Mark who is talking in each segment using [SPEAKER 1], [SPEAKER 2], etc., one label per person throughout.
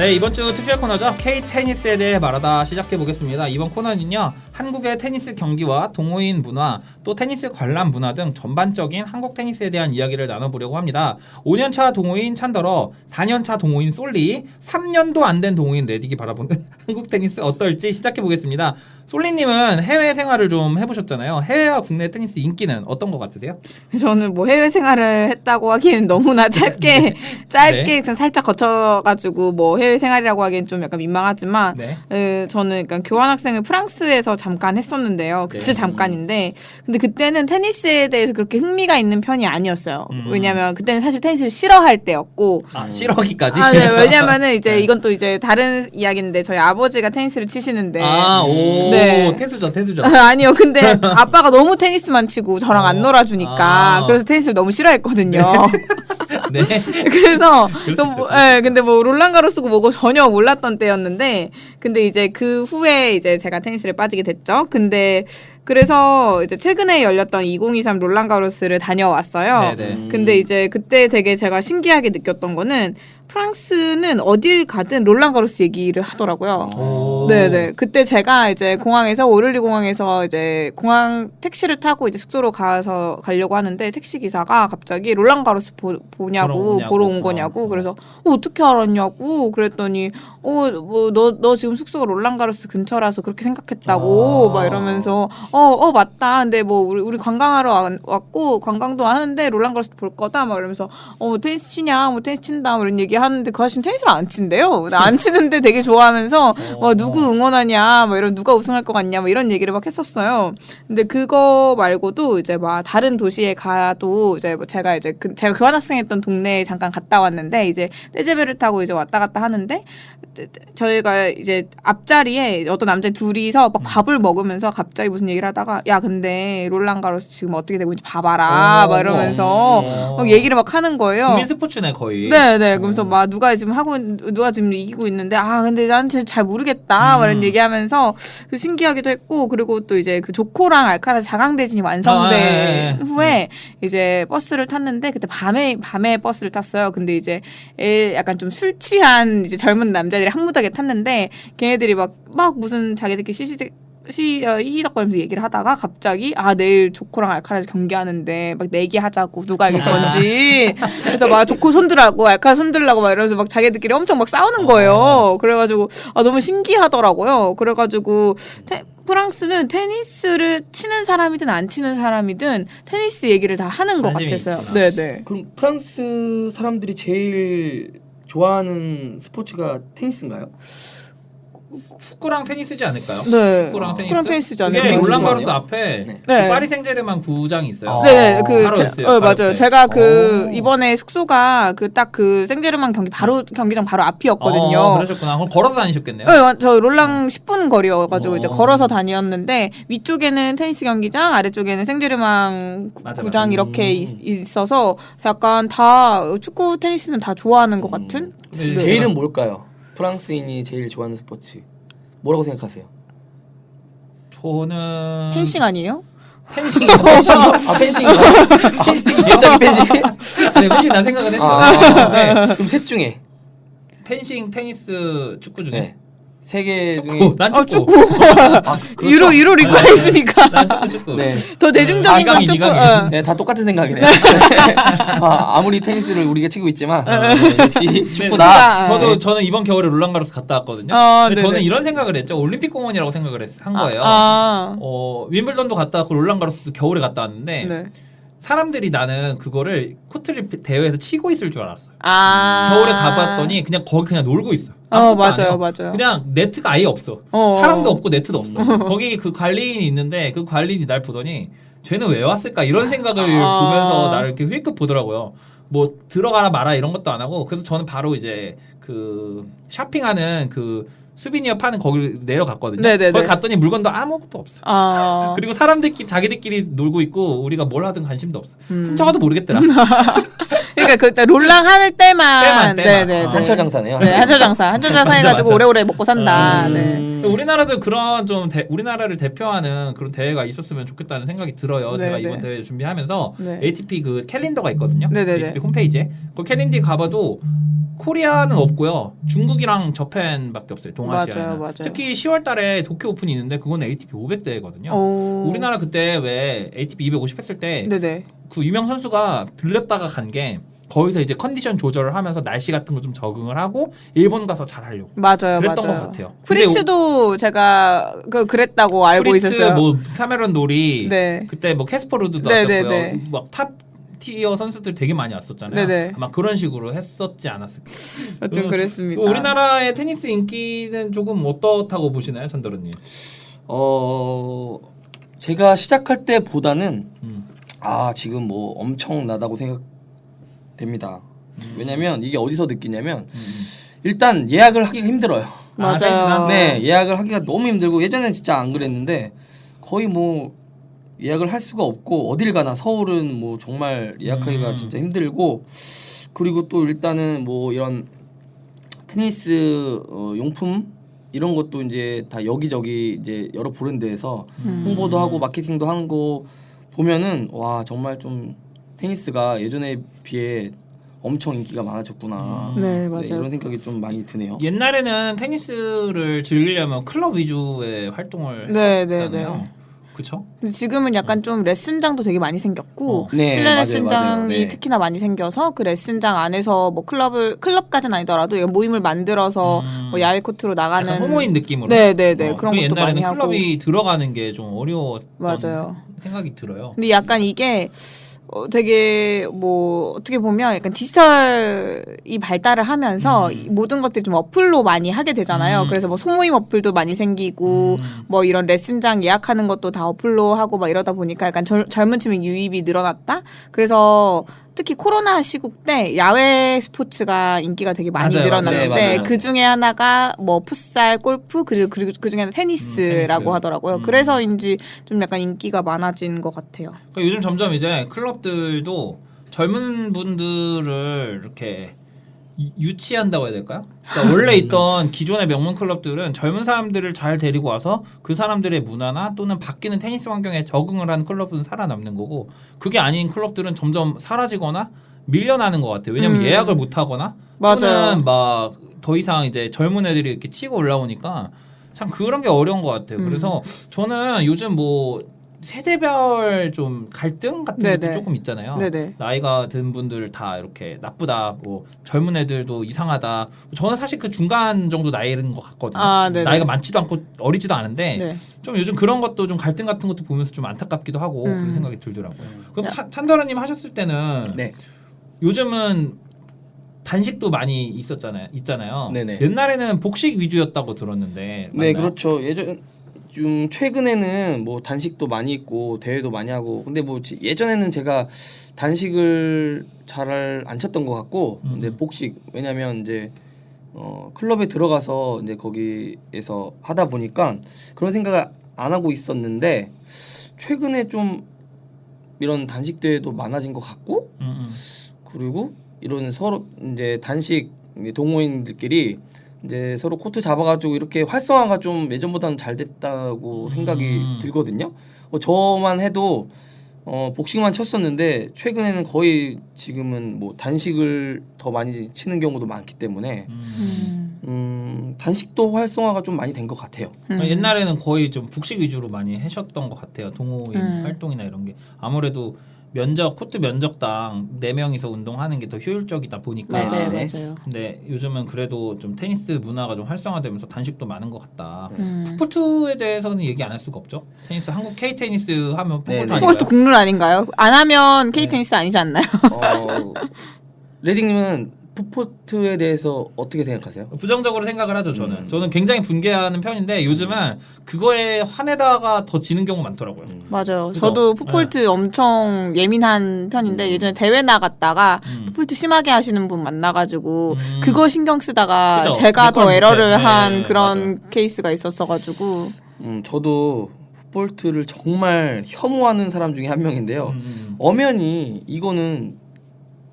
[SPEAKER 1] 네, 이번 주 특별 코너죠. K-테니스에 대해 말하다 시작해보겠습니다. 이번 코너는요, 한국의 테니스 경기와 동호인 문화, 또 테니스 관람 문화 등 전반적인 한국 테니스에 대한 이야기를 나눠보려고 합니다. 5년차 동호인 찬더러, 4년차 동호인 솔리, 3년도 안 된 동호인 레딕이 바라보는 한국 테니스 어떨지 시작해보겠습니다. 솔리님은 해외 생활을 좀 해보셨잖아요. 해외와 국내 테니스 인기는 어떤 것 같으세요?
[SPEAKER 2] 저는 뭐 해외 생활을 했다고 하기엔 너무나 짧게
[SPEAKER 1] 네.
[SPEAKER 2] 살짝 거쳐가지고 뭐 해외 생활이라고 하기엔 좀 약간 민망하지만
[SPEAKER 1] 네.
[SPEAKER 2] 저는 그러니까 교환학생을 프랑스에서 잠깐 했었는데요.
[SPEAKER 1] 네.
[SPEAKER 2] 진짜 잠깐인데 근데 그때는 테니스에 대해서 그렇게 흥미가 있는 편이 아니었어요. 왜냐면 그때는 사실 테니스를 싫어할 때였고
[SPEAKER 1] 싫어하기까지?
[SPEAKER 2] 네. 왜냐면은 이제
[SPEAKER 1] 네.
[SPEAKER 2] 이건 또 이제 다른 이야기인데 저희 아버지가 테니스를 치시는데
[SPEAKER 1] 네. 태수죠.
[SPEAKER 2] 아니요. 근데 아빠가 너무 테니스만 치고 저랑 안 놀아주니까 그래서 테니스를 너무 싫어했거든요.
[SPEAKER 1] 네.
[SPEAKER 2] 그래서 근데 뭐 롤랑가로스고 뭐고 전혀 몰랐던 때였는데 근데 이제 그 후에 이제 제가 테니스를 빠지게 됐죠. 근데 그래서 이제 최근에 열렸던 2023 롤랑가로스를 다녀왔어요.
[SPEAKER 1] 네네.
[SPEAKER 2] 근데 이제 그때 되게 제가 신기하게 느꼈던 거는 프랑스는 어딜 가든 롤랑가로스 얘기를 하더라고요. 네네. 그때 제가 이제 공항에서 오를리 공항에서 이제 공항 택시를 타고 이제 숙소로 가려고 하는데 택시 기사가 갑자기 롤랑가로스 보냐고 보러 온 거냐고 그래서 어떻게 알았냐고 그랬더니 뭐 너 지금 숙소가 롤랑가로스 근처라서 그렇게 생각했다고 막 이러면서 맞다. 근데 뭐 우리 관광하러 왔고 관광도 하는데 롤랑가로스 볼 거다 막 이러면서 테니스 치냐 뭐 테니스 친다 뭐 이런 얘기 하는데 그 아저씨는 테니스를 안 친대요. 안 치는데 되게 좋아하면서 누구 응원하냐 뭐 이런 누가 우승할 것 같냐 뭐 이런 얘기를 막 했었어요. 근데 그거 말고도 이제 막 다른 도시에 가도 이제 뭐 제가 제가 교환학생했던 동네에 잠깐 갔다 왔는데 이제 떼제베를 타고 이제 왔다 갔다 하는데 저희가 이제 앞자리에 어떤 남자 둘이서 막 밥을 먹으면서 갑자기 무슨 얘기를 하다가 야 근데 롤랑가로스 지금 어떻게 되고 있는지 봐봐라 막 이러면서 막 얘기를 막 하는 거예요.
[SPEAKER 1] 국민 스포츠네 거의.
[SPEAKER 2] 네네. 그러면서 막 누가 지금 이기고 있는데 근데 난 잘 모르겠다 막 이런 얘기하면서 신기하기도 했고 그리고 또 이제 그 조코랑 알카라즈 4강 대진이 완성된 후에 이제 버스를 탔는데 그때 밤에 버스를 탔어요. 근데 이제 약간 좀 술 취한 이제 젊은 남자들이 한무닥에 탔는데 걔네들이 막 무슨 자기들끼리 히히덕거리면서 얘기를 하다가 갑자기 내일 조코랑 알카라즈 경기하는데 막 내기하자고 누가 이길 건지 그래서 막 조코 손들라고 알카라즈 손들라고 막 이러면서 막 자기들끼리 엄청 막 싸우는 거예요. 그래가지고 너무 신기하더라고요. 그래가지고 프랑스는 테니스를 치는 사람이든 안 치는 사람이든 테니스 얘기를 다 하는 것 같았어요. 네네.
[SPEAKER 3] 그럼 프랑스 사람들이 제일 좋아하는 스포츠가 테니스인가요?
[SPEAKER 1] 축구랑 테니스지 않을까요?
[SPEAKER 2] 네.
[SPEAKER 1] 축구랑
[SPEAKER 2] 테니스지
[SPEAKER 1] 이게
[SPEAKER 2] 않을까요?
[SPEAKER 1] 롤랑가로스 앞에
[SPEAKER 3] 네.
[SPEAKER 1] 그 파리 생제르맹 구장이 있어요.
[SPEAKER 2] 네,
[SPEAKER 1] 바로 있어요.
[SPEAKER 2] 맞아요. 제가 이번에 숙소가 그 생제르맹 경기장 바로 앞이었거든요.
[SPEAKER 1] 그러셨구나. 그럼 걸어서 다니셨겠네요.
[SPEAKER 2] 네, 저 롤랑 10분 거리여가지고 이제 걸어서 다녔는데 위쪽에는 테니스 경기장, 아래쪽에는 생제르맹 구장 이렇게 있어서 약간 다 축구, 테니스는 다 좋아하는 것 같은.
[SPEAKER 1] 네.
[SPEAKER 3] 제일은 뭘까요? 프랑스인이 제일 좋아하는 스포츠 뭐라고 생각하세요?
[SPEAKER 1] 저는
[SPEAKER 2] 펜싱 아니에요?
[SPEAKER 1] 펜싱인가요?
[SPEAKER 3] 펜싱인가요? 갑자기 펜싱?
[SPEAKER 1] 네, 펜싱 난 생각은 했어요. 네.
[SPEAKER 3] 그럼 셋 중에
[SPEAKER 1] 펜싱, 테니스, 축구 중에
[SPEAKER 3] 세 개 중에
[SPEAKER 1] 축구. 난 축구.
[SPEAKER 2] 그렇죠. 유로 리그가 있으니까
[SPEAKER 1] 난 축구.
[SPEAKER 3] 네.
[SPEAKER 2] 더 대중적인 건 축구.
[SPEAKER 3] 네, 다 똑같은 생각이네요. 아무리 테니스를 우리가 치고 있지만 역시 축구다.
[SPEAKER 1] 저는 이번 겨울에 롤랑가로스 갔다 왔거든요. 근데 저는 이런 생각을 했죠. 올림픽 공원이라고 생각을 한 거예요. 윈블던도 갔다 왔고 롤랑가로스도 겨울에 갔다 왔는데 사람들이 나는 그거를 코트를 대회에서 치고 있을 줄 알았어요. 겨울에 가봤더니 그냥 거기 그냥 놀고 있어.
[SPEAKER 2] 맞아요.
[SPEAKER 1] 그냥 네트가 아예 없어. 사람도 없고 네트도 없어. 거기 그 관리인이 있는데 그 관리인이 날 보더니 쟤는 왜 왔을까 이런 생각을 보면서 나를 이렇게 휘끗 보더라고요. 뭐 들어가라 마라 이런 것도 안 하고 그래서 저는 바로 이제 그 쇼핑하는 그 수비니어 파는 거기 내려갔거든요.
[SPEAKER 2] 네네네.
[SPEAKER 1] 거기 갔더니 물건도 아무것도 없어. 그리고 사람들끼리 자기들끼리 놀고 있고 우리가 뭘 하든 관심도 없어. 훔쳐가도 모르겠더라.
[SPEAKER 2] 그러니까 그때 롤랑 할 때만. 네네.
[SPEAKER 3] 한철 장사네요.
[SPEAKER 2] 네, 한철 장사 해가지고 오래오래 먹고 산다. 네.
[SPEAKER 1] 우리나라도 그런 좀 우리나라를 대표하는 그런 대회가 있었으면 좋겠다는 생각이 들어요.
[SPEAKER 2] 네,
[SPEAKER 1] 제가
[SPEAKER 2] 네.
[SPEAKER 1] 이번 대회 준비하면서
[SPEAKER 2] 네.
[SPEAKER 1] ATP 그 캘린더가 있거든요.
[SPEAKER 2] 네, 네, 네.
[SPEAKER 1] ATP 홈페이지에 그 캘린더에 가봐도 코리아는 없고요. 중국이랑 저팬밖에 없어요. 동아시아에는.
[SPEAKER 2] 맞아요, 맞아요.
[SPEAKER 1] 특히 10월달에 도쿄 오픈이 있는데 그건 ATP 500대회거든요.
[SPEAKER 2] 오.
[SPEAKER 1] 우리나라 그때 왜 ATP 250 했을 때
[SPEAKER 2] 네네.
[SPEAKER 1] 그 유명 선수가 들렸다가 간 게 거기서 이제 컨디션 조절을 하면서 날씨 같은 거 좀 적응을 하고 일본 가서 잘 하려고.
[SPEAKER 2] 맞아요,
[SPEAKER 1] 그랬던
[SPEAKER 2] 맞아요.
[SPEAKER 1] 것 같아요.
[SPEAKER 2] 프리츠도 제가 그랬다고 알고
[SPEAKER 1] 프리츠,
[SPEAKER 2] 있었어요.
[SPEAKER 1] 뭐 카메론 놀이,
[SPEAKER 2] 네.
[SPEAKER 1] 그때 뭐 캐스퍼루드도
[SPEAKER 2] 네,
[SPEAKER 1] 왔었고요.
[SPEAKER 2] 네, 네.
[SPEAKER 1] 막 탑 티어 선수들 되게 많이 왔었잖아요.
[SPEAKER 2] 네, 네.
[SPEAKER 1] 아마 그런 식으로 했었지 않았을까.
[SPEAKER 2] 여튼 그랬습니다.
[SPEAKER 1] 우리나라의 테니스 인기는 조금 어떻다고 보시나요, 전도르님?
[SPEAKER 3] 제가 시작할 때보다는
[SPEAKER 1] 음.
[SPEAKER 3] 지금 뭐 엄청나다고 생각됩니다. 왜냐면 이게 어디서 느끼냐면 일단 예약을 하기가 힘들어요.
[SPEAKER 2] 맞아요.
[SPEAKER 1] 테니스장?
[SPEAKER 3] 네, 예약을 하기가 너무 힘들고 예전엔 진짜 안 그랬는데 거의 뭐 예약을 할 수가 없고 어딜 가나 서울은 뭐 정말 예약하기가 진짜 힘들고 그리고 또 일단은 뭐 이런 테니스 용품 이런 것도 이제 다 여기저기 이제 여러 브랜드에서 홍보도 하고 마케팅도 하는 거 보면은 와 정말 좀 테니스가 예전에 비해 엄청 인기가 많아졌구나.
[SPEAKER 2] 네, 맞아요.
[SPEAKER 3] 이런 생각이 좀 많이 드네요.
[SPEAKER 1] 옛날에는 테니스를 즐기려면 클럽 위주의 활동을
[SPEAKER 2] 네,
[SPEAKER 1] 했었잖아요.
[SPEAKER 2] 네, 네.
[SPEAKER 1] 그렇죠?
[SPEAKER 2] 근데 지금은 약간 좀 레슨장도 되게 많이 생겼고
[SPEAKER 3] 네,
[SPEAKER 2] 실내
[SPEAKER 3] 맞아요,
[SPEAKER 2] 레슨장이
[SPEAKER 3] 맞아요. 네.
[SPEAKER 2] 특히나 많이 생겨서 그 레슨장 안에서 뭐 클럽까지는 아니더라도 모임을 만들어서 뭐 야외 코트로 나가는
[SPEAKER 1] 약간 소모임 느낌으로.
[SPEAKER 2] 네네네 그런
[SPEAKER 1] 그
[SPEAKER 2] 것도 많이
[SPEAKER 1] 옛날에는
[SPEAKER 2] 하고
[SPEAKER 1] 클럽이 들어가는 게 좀 어려웠던
[SPEAKER 2] 맞아요.
[SPEAKER 1] 생각이 들어요.
[SPEAKER 2] 근데 약간 이게 되게 뭐 어떻게 보면 약간 디지털이 발달을 하면서 이 모든 것들이 좀 어플로 많이 하게 되잖아요. 그래서 뭐 소모임 어플도 많이 생기고 뭐 이런 레슨장 예약하는 것도 다 어플로 하고 막 이러다 보니까 약간 젊은 층의 유입이 늘어났다. 그래서 특히 코로나 시국 때 야외 스포츠가 인기가 되게 많이
[SPEAKER 1] 맞아요,
[SPEAKER 2] 늘어났는데
[SPEAKER 3] 맞아요. 네,
[SPEAKER 2] 그 중에 하나가 뭐 풋살, 골프 그리고 그 중에 하나 테니스라고
[SPEAKER 1] 테니스.
[SPEAKER 2] 하더라고요. 그래서인지 좀 약간 인기가 많아진 것 같아요.
[SPEAKER 1] 그러니까 요즘 점점 이제 클럽들도 젊은 분들을 이렇게 유치한다고 해야 될까요? 그러니까 원래 있던 기존의 명문 클럽들은 젊은 사람들을 잘 데리고 와서 그 사람들의 문화나 또는 바뀌는 테니스 환경에 적응을 하는 클럽은 살아남는 거고 그게 아닌 클럽들은 점점 사라지거나 밀려나는 것 같아요. 왜냐면 예약을 못 하거나
[SPEAKER 2] 맞아요.
[SPEAKER 1] 또는 막 더 이상 이제 젊은 애들이 이렇게 치고 올라오니까 참 그런 게 어려운 것 같아요. 그래서 저는 요즘 뭐 세대별 좀 갈등 같은 것도
[SPEAKER 2] 네네.
[SPEAKER 1] 조금 있잖아요.
[SPEAKER 2] 네네.
[SPEAKER 1] 나이가 든 분들 다 이렇게 나쁘다, 뭐 젊은 애들도 이상하다. 저는 사실 그 중간 정도 나이인 것 같거든요.
[SPEAKER 2] 네네.
[SPEAKER 1] 나이가 많지도 않고 어리지도 않은데
[SPEAKER 2] 네.
[SPEAKER 1] 좀 요즘 그런 것도 좀 갈등 같은 것도 보면서 좀 안타깝기도 하고 그런 생각이 들더라고요. 그럼 찬더라님 하셨을 때는
[SPEAKER 3] 네.
[SPEAKER 1] 요즘은 단식도 많이 있잖아요.
[SPEAKER 3] 네네.
[SPEAKER 1] 옛날에는 복식 위주였다고 들었는데
[SPEAKER 3] 네,
[SPEAKER 1] 맞나요?
[SPEAKER 3] 그렇죠. 좀 최근에는 뭐 단식도 많이 있고 대회도 많이 하고 근데 뭐 예전에는 제가 단식을 잘 안 쳤던 것 같고 근데 복식 왜냐면 이제 클럽에 들어가서 이제 거기에서 하다 보니까 그런 생각을 안 하고 있었는데 최근에 좀 이런 단식 대회도 많아진 것 같고 그리고 이런 서로 이제 단식 동호인들끼리 이제 서로 코트 잡아가지고 이렇게 활성화가 좀 예전보다는 잘 됐다고 생각이 들거든요. 저만 해도 복식만 쳤었는데 최근에는 거의 지금은 뭐 단식을 더 많이 치는 경우도 많기 때문에 단식도 활성화가 좀 많이 된 것 같아요.
[SPEAKER 1] 옛날에는 거의 좀 복식 위주로 많이 하셨던 것 같아요. 동호인 활동이나 이런 게 아무래도 코트 면적당 4명이서 운동하는 게 더 효율적이다 보니까.
[SPEAKER 2] 맞아요,
[SPEAKER 3] 네.
[SPEAKER 2] 맞아요.
[SPEAKER 1] 근데 요즘은 그래도 좀 테니스 문화가 좀 활성화되면서 단식도 많은 것 같다.
[SPEAKER 2] 음.
[SPEAKER 1] 풋볼트에 대해서는 얘기 안 할 수가 없죠. 테니스 한국 K 테니스 하면 풋볼트
[SPEAKER 3] 네, 네.
[SPEAKER 1] 아닌가요?
[SPEAKER 2] 풋볼도 국룰 아닌가요? 안 하면 K 테니스 아니지 않나요?
[SPEAKER 3] 레딩님은 풋포트에 대해서 어떻게 생각하세요?
[SPEAKER 1] 부정적으로 생각을 하죠. 저는 굉장히 분개하는 편인데 요즘은 그거에 화내다가 더 지는 경우 많더라고요.
[SPEAKER 2] 맞아요.
[SPEAKER 1] 그죠?
[SPEAKER 2] 저도 풋볼트 엄청 예민한 편인데 예전에 대회 나갔다가 풋볼트 심하게 하시는 분 만나가지고 그거 신경 쓰다가
[SPEAKER 1] 그죠?
[SPEAKER 2] 제가 더
[SPEAKER 1] 몇
[SPEAKER 2] 에러를
[SPEAKER 1] 번
[SPEAKER 2] 한
[SPEAKER 1] 네,
[SPEAKER 2] 그런
[SPEAKER 1] 맞아요.
[SPEAKER 2] 케이스가 있었어가지고
[SPEAKER 3] 저도 풋볼트를 정말 혐오하는 사람 중에 한 명인데요. 엄연히 이거는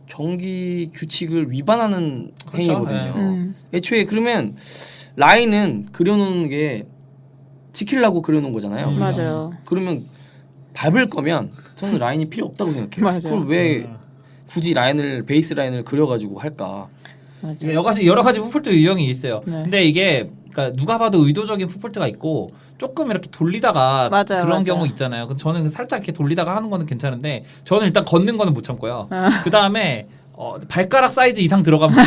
[SPEAKER 3] 경기 규칙을 위반하는
[SPEAKER 1] 그렇죠.
[SPEAKER 3] 행위거든요.
[SPEAKER 1] 네.
[SPEAKER 3] 애초에 그러면 라인은 그려놓는 게 지키려고 그려놓은 거잖아요. 우리가.
[SPEAKER 2] 맞아요.
[SPEAKER 3] 그러면 밟을 거면 저는 라인이 필요 없다고 생각해요.
[SPEAKER 2] 맞아요.
[SPEAKER 3] 그럼 왜 굳이 베이스 라인을 그려가지고 할까?
[SPEAKER 2] 맞아요.
[SPEAKER 1] 여러 가지 풋폴트 유형이 있어요.
[SPEAKER 2] 네.
[SPEAKER 1] 근데 이게 그러니까 누가 봐도 의도적인 풋폴트가 있고 조금 이렇게 돌리다가
[SPEAKER 2] 맞아요,
[SPEAKER 1] 그런
[SPEAKER 2] 맞아요.
[SPEAKER 1] 경우 있잖아요. 근데 저는 살짝 이렇게 돌리다가 하는 거는 괜찮은데 저는 일단 걷는 거는 못 참고요. 그 다음에 발가락 사이즈 이상 들어가면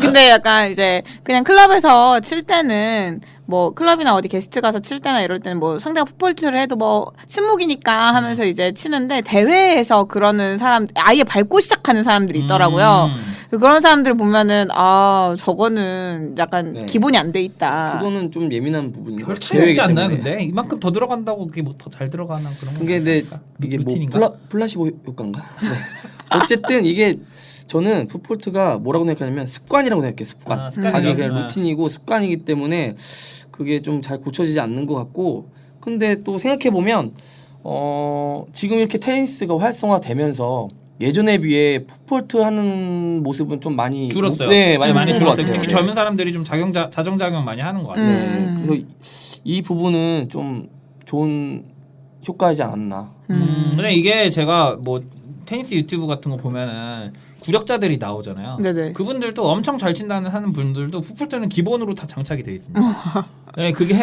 [SPEAKER 2] 근데 약간 이제 그냥 클럽에서 칠 때는 뭐 클럽이나 어디 게스트 가서 칠 때나 이럴 때는 뭐 상대가 풋볼트를 해도 뭐 침묵이니까 하면서 이제 치는데 대회에서 그러는 사람 아예 밟고 시작하는 사람들이 있더라고요. 그런 사람들 보면은 아 저거는 약간
[SPEAKER 3] 네.
[SPEAKER 2] 기본이 안 돼 있다.
[SPEAKER 3] 그거는 좀 예민한 부분인
[SPEAKER 1] 별
[SPEAKER 3] 것
[SPEAKER 1] 차이
[SPEAKER 3] 같아요.
[SPEAKER 1] 없지 않나요?
[SPEAKER 3] 때문에.
[SPEAKER 1] 근데 이만큼 더 들어간다고 그게 뭐 더 잘 들어가나 그런 거.
[SPEAKER 3] 그게 근데 이게 뭐 플라시보 효과인가? 네. 어쨌든 이게 저는 풋폴트가 뭐라고 생각하냐면 습관이라고 생각해요. 습관.
[SPEAKER 1] 아, 습관이요?
[SPEAKER 3] 자기 그냥
[SPEAKER 1] 아.
[SPEAKER 3] 루틴이고 습관이기 때문에 그게 좀 잘 고쳐지지 않는 것 같고 근데 또 생각해 보면 지금 이렇게 테니스가 활성화되면서 예전에 비해 풋폴트 하는 모습은 좀 많이
[SPEAKER 1] 줄었어요.
[SPEAKER 3] 네, 많이 줄은 것
[SPEAKER 1] 줄었어요.
[SPEAKER 3] 같아요.
[SPEAKER 1] 특히
[SPEAKER 3] 네.
[SPEAKER 1] 젊은 사람들이 좀 자정작용 많이 하는 것 같아요.
[SPEAKER 3] 네. 그래서 이 부분은 좀 좋은 효과이지 않았나.
[SPEAKER 1] 근데 이게 제가 뭐 테니스 유튜브 같은 거 보면은 구력자들이 나오잖아요.
[SPEAKER 2] 네네.
[SPEAKER 1] 그분들도 엄청 잘 친다는 하는 분들도 풋볼트는 기본으로 다 장착이 되어 있습니다. 네, 그게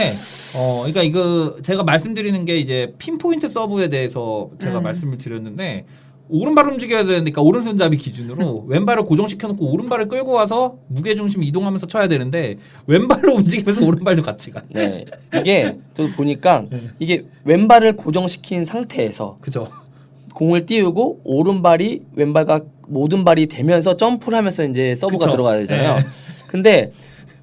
[SPEAKER 1] 그러니까 이거 제가 말씀드리는 게 이제 핀포인트 서브에 대해서 제가 말씀을 드렸는데 오른발 움직여야 되니까 오른손잡이 기준으로 왼발을 고정시켜 놓고 오른발을 끌고 와서 무게 중심 이동하면서 쳐야 되는데 왼발로 움직이면서 오른발도 같이 가.
[SPEAKER 3] 네. 이게 저 보니까 이게 왼발을 고정시킨 상태에서
[SPEAKER 1] 그죠?
[SPEAKER 3] 공을 띄우고 오른발이 왼발과 모든 발이 되면서 점프를 하면서 이제 서브가
[SPEAKER 1] 그쵸.
[SPEAKER 3] 들어가야 되잖아요.
[SPEAKER 1] 네.
[SPEAKER 3] 근데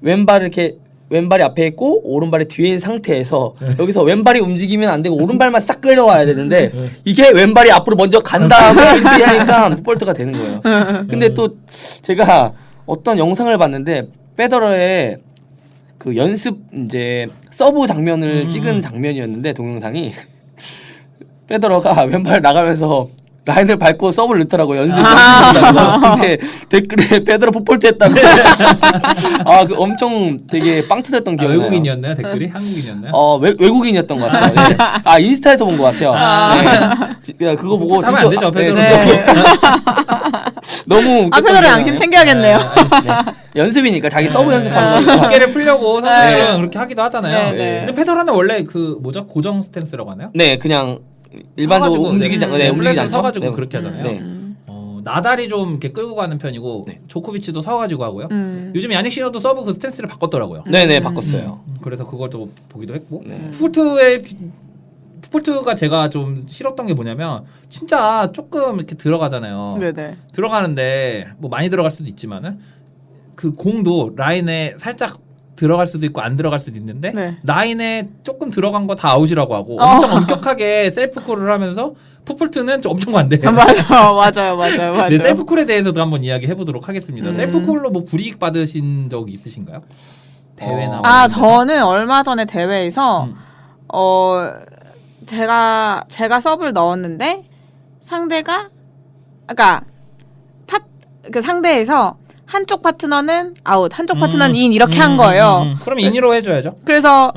[SPEAKER 3] 왼발이 앞에 있고 오른발이 뒤에 있는 상태에서 여기서 왼발이 움직이면 안 되고 오른발만 싹 끌려와야 되는데 이게 왼발이 앞으로 먼저 간 다음에 이렇게 하니까 풋볼트가 되는 거예요. 근데 또 제가 어떤 영상을 봤는데 페더러의 그 연습 이제 서브 장면을 찍은 장면이었는데 동영상이 페더러가 왼발 나가면서 라인을 밟고 서브를 넣더라고요. 연습한다고. 근데 댓글에 페더러 풋볼트 했다고. 그 엄청 되게 빵 터졌던 기억이 나요.
[SPEAKER 1] 외국인이었나요 댓글이? 한국인이었나요?
[SPEAKER 3] 외국인이었던 것 같아요. 네. 인스타에서 본 것 같아요. 네. 그거 보고
[SPEAKER 1] 하면
[SPEAKER 3] 진짜
[SPEAKER 1] 안 되죠, 페더러.
[SPEAKER 3] 너무 웃겼던
[SPEAKER 2] 페더러
[SPEAKER 3] 기억이
[SPEAKER 2] 양심
[SPEAKER 3] 나요.
[SPEAKER 2] 챙겨야겠네요.
[SPEAKER 3] 연습이니까 자기 서브 연습하는 거니까.
[SPEAKER 1] 어깨를 풀려고 선수들은 그렇게 하기도 하잖아요.
[SPEAKER 2] 네, 네.
[SPEAKER 1] 근데 페더러는 원래 그 뭐죠? 고정 스탠스라고 하나요?
[SPEAKER 3] 네, 그냥 일반적으로 움직이지
[SPEAKER 1] 움직이지
[SPEAKER 3] 않죠.
[SPEAKER 1] 서가지고
[SPEAKER 3] 네.
[SPEAKER 1] 그렇게 하잖아요.
[SPEAKER 3] 네.
[SPEAKER 1] 나달이 좀 이렇게 끌고 가는 편이고
[SPEAKER 3] 네.
[SPEAKER 1] 조코비치도 서가지고 하고요. 요즘 야닉 시너도 서브 그 스탠스를 바꿨더라고요.
[SPEAKER 3] 네네 바꿨어요.
[SPEAKER 1] 그래서 그것도 보기도 했고
[SPEAKER 3] 네.
[SPEAKER 1] 풋볼트가 제가 좀 싫었던 게 뭐냐면 진짜 조금 이렇게 들어가잖아요.
[SPEAKER 2] 네네.
[SPEAKER 1] 들어가는데 뭐 많이 들어갈 수도 있지만은 그 공도 라인에 살짝 들어갈 수도 있고 안 들어갈 수도 있는데
[SPEAKER 2] 네.
[SPEAKER 1] 라인에 조금 들어간 거 다 아웃이라고 하고 엄청 엄격하게 셀프콜을 하면서 풋볼트는 좀 엄청 관대해요.
[SPEAKER 2] 맞아요.
[SPEAKER 1] 네, 셀프콜에 대해서도 한번 이야기해 보도록 하겠습니다. 셀프콜로 뭐 불이익 받으신 적 있으신가요? 대회나
[SPEAKER 2] 저는 얼마 전에 대회에서 제가 서브를 넣었는데 상대가 그 상대에서 한쪽 파트너는 아웃, 한쪽 파트너는 인 이렇게 한 거예요.
[SPEAKER 1] 그럼 인으로 해줘야죠.
[SPEAKER 2] 그래서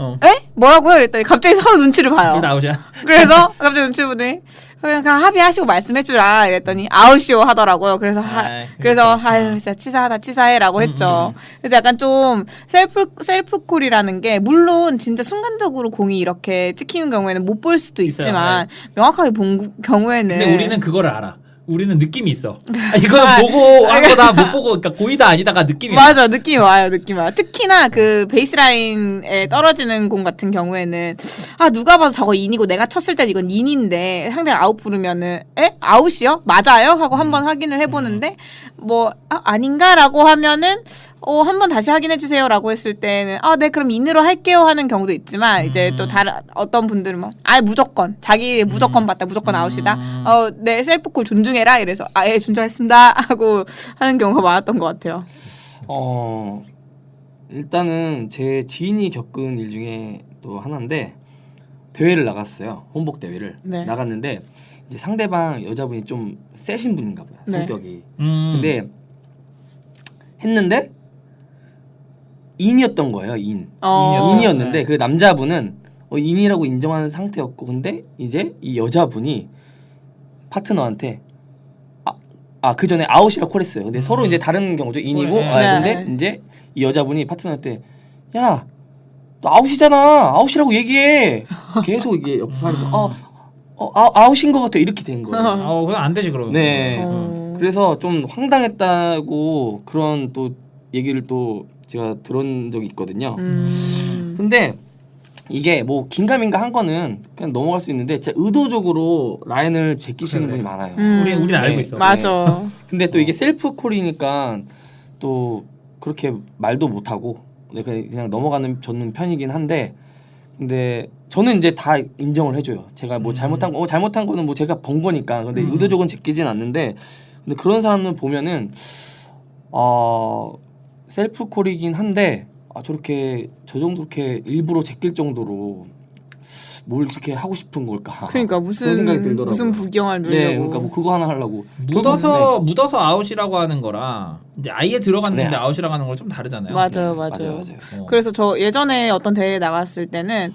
[SPEAKER 2] 뭐라고요? 그랬더니 갑자기 서로 눈치를 봐요.
[SPEAKER 1] 둘 다 아웃이야.
[SPEAKER 2] 그래서 갑자기 눈치 보더니 그냥 합의하시고 말씀해주라 이랬더니 아웃이요 하더라고요. 그래서 그래서 아유 진짜 치사하다 치사해라고 했죠. 그래서 약간 좀 셀프콜이라는 게 물론 진짜 순간적으로 공이 이렇게 찍히는 경우에는 못 볼 수도 있지만 명확하게 본 경우에는
[SPEAKER 1] 근데 우리는 그거를 알아. 우리는 느낌이 있어. 이거는 보고 한 거다 못 보고 그러니까 고의다 아니다가 느낌이
[SPEAKER 2] 맞아 느낌이 와요. 특히나 그 베이스라인에 떨어지는 공 같은 경우에는 누가 봐도 저거 인이고 내가 쳤을 때 이건 인인데 상대가 아웃 부르면은 아웃이요? 맞아요? 하고 한번 확인을 해보는데 뭐 아닌가라고 하면은 한번 다시 확인해 주세요라고 했을 때는 네 그럼 인으로 할게요 하는 경우도 있지만 이제 또 다른 어떤 분들은 뭐 무조건 자기 무조건 봤다 무조건 아웃이다 네 셀프콜 존중해라 이래서 예 존중했습니다 하고 하는 경우가 많았던 것 같아요.
[SPEAKER 3] 일단은 제 지인이 겪은 일 중에 또 하나인데 대회를 나갔어요. 혼복 대회를 나갔는데 이제 상대방 여자분이 좀 세신 분인가 봐요. 성격이. 근데 했는데 인이었던 거예요. 인.
[SPEAKER 2] 어.
[SPEAKER 3] 인이었는데
[SPEAKER 1] 네.
[SPEAKER 3] 그 남자분은 인이라고 인정하는 상태였고 근데 이제 이 여자분이 파트너한테 그 전에 아웃이라고 콜했어요. 근데 서로 이제 다른 경우죠. 인이고
[SPEAKER 1] 네.
[SPEAKER 3] 근데 이제 이 여자분이 파트너한테 야, 너 아웃이잖아. 아웃이라고 얘기해. 계속 이게 옆에서 하니까 아웃인 것 같아. 이렇게 된 거예요.
[SPEAKER 1] 그건 안 되지 그러면.
[SPEAKER 3] 네.
[SPEAKER 2] 어.
[SPEAKER 3] 그래서 좀 황당했다고 그런 또 얘기를 또 제가 들은 적이 있거든요. 근데 이게 뭐 긴가민가 한 거는 그냥 넘어갈 수 있는데 진짜 의도적으로 라인을 제끼시는
[SPEAKER 1] 그래.
[SPEAKER 3] 분이 많아요.
[SPEAKER 1] 우리는 알고 있어.
[SPEAKER 2] 맞아.
[SPEAKER 3] 근데 또 이게 셀프 콜이니까 또 그렇게 말도 못 하고 그냥 넘어가는 저는 편이긴 한데 근데 저는 이제 다 인정을 해줘요. 제가 뭐 잘못한 거는 뭐 제가 번 거니까 근데 의도적으로 제끼진 않는데 근데 그런 사람을 보면은 셀프 콜이긴 한데 저렇게 저 정도 이렇게 일부러 제낄 정도로 뭘 이렇게 하고 싶은 걸까?
[SPEAKER 2] 그러니까
[SPEAKER 3] 그런 생각이 들더라고요.
[SPEAKER 2] 무슨 부경을 누려고.
[SPEAKER 3] 네, 그러니까 뭐 그거 하나 하려고
[SPEAKER 1] 묻어서 아웃이라고 하는 거랑 이제 아예 들어갔는데
[SPEAKER 3] 네.
[SPEAKER 1] 아웃이라고 하는 건 좀 다르잖아요.
[SPEAKER 2] 맞아요.
[SPEAKER 3] 맞아요.
[SPEAKER 2] 그래서 저 예전에 어떤 대회에 나갔을 때는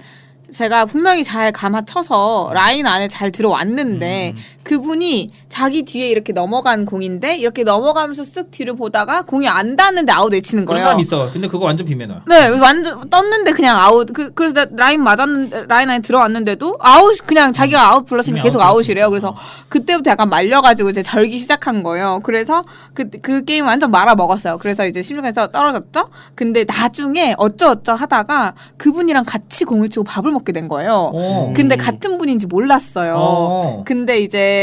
[SPEAKER 2] 제가 분명히 잘 감아쳐서 라인 안에 잘 들어왔는데 그분이 자기 뒤에 이렇게 넘어간 공인데 이렇게 넘어가면서 쓱 뒤를 보다가 공이 안 닿는데 아웃 외치는
[SPEAKER 1] 그런
[SPEAKER 2] 거예요.
[SPEAKER 1] 사람 있어. 근데 그거 완전 비매너야.
[SPEAKER 2] 네, 완전 떴는데 그냥 아웃. 그래서 라인 맞았는데 라인 안에 들어왔는데도 아웃 그냥 자기가 아웃 불렀으니까
[SPEAKER 1] 그냥
[SPEAKER 2] 계속
[SPEAKER 1] 아웃
[SPEAKER 2] 아웃이래요. 그래서 그때부터 약간 말려가지고 이제 절기 시작한 거예요. 그래서 그 게임 완전 말아 먹었어요. 그래서 이제 16강에서 떨어졌죠. 근데 나중에 어쩌어쩌 하다가 그분이랑 같이 공을 치고 밥을 먹게 된 거예요. 근데 같은 분인지 몰랐어요. 근데 이제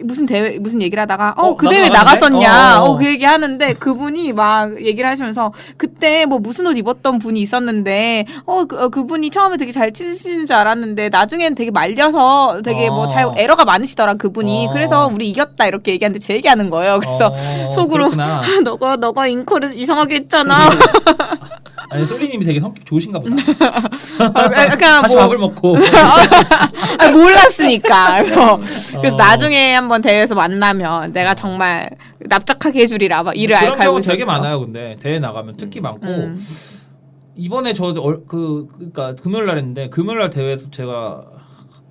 [SPEAKER 2] 무슨 대회 무슨 얘기를 하다가 그
[SPEAKER 1] 나도
[SPEAKER 2] 대회
[SPEAKER 1] 나갔네?
[SPEAKER 2] 나갔었냐? 그 얘기 하는데 그분이 막 얘기를 하시면서 그때 뭐 무슨 옷 입었던 분이 있었는데 그분이 처음에 되게 잘 치시는 줄 알았는데 나중엔 되게 말려서 되게 뭐 잘 에러가 많으시더라 그분이. 그래서 우리 이겼다 이렇게 얘기하는데 제 얘기하는 거예요. 그래서 속으로 너가 인코를 이상하게 했잖아.
[SPEAKER 1] 아니 솔리님이 되게 성격 좋으신가 보다.
[SPEAKER 2] 그냥
[SPEAKER 1] 다시 밥을 먹고.
[SPEAKER 2] 몰랐으니까. 그래서 나중에 한번 대회에서 만나면 내가 정말 납작하게 해주리라 막 이를
[SPEAKER 1] 그런
[SPEAKER 2] 알고
[SPEAKER 1] 경우
[SPEAKER 2] 있었죠.
[SPEAKER 1] 되게 많아요. 근데 대회 나가면 특히 많고 이번에 그러니까 금요일 날 했는데 금요일 날 대회에서 제가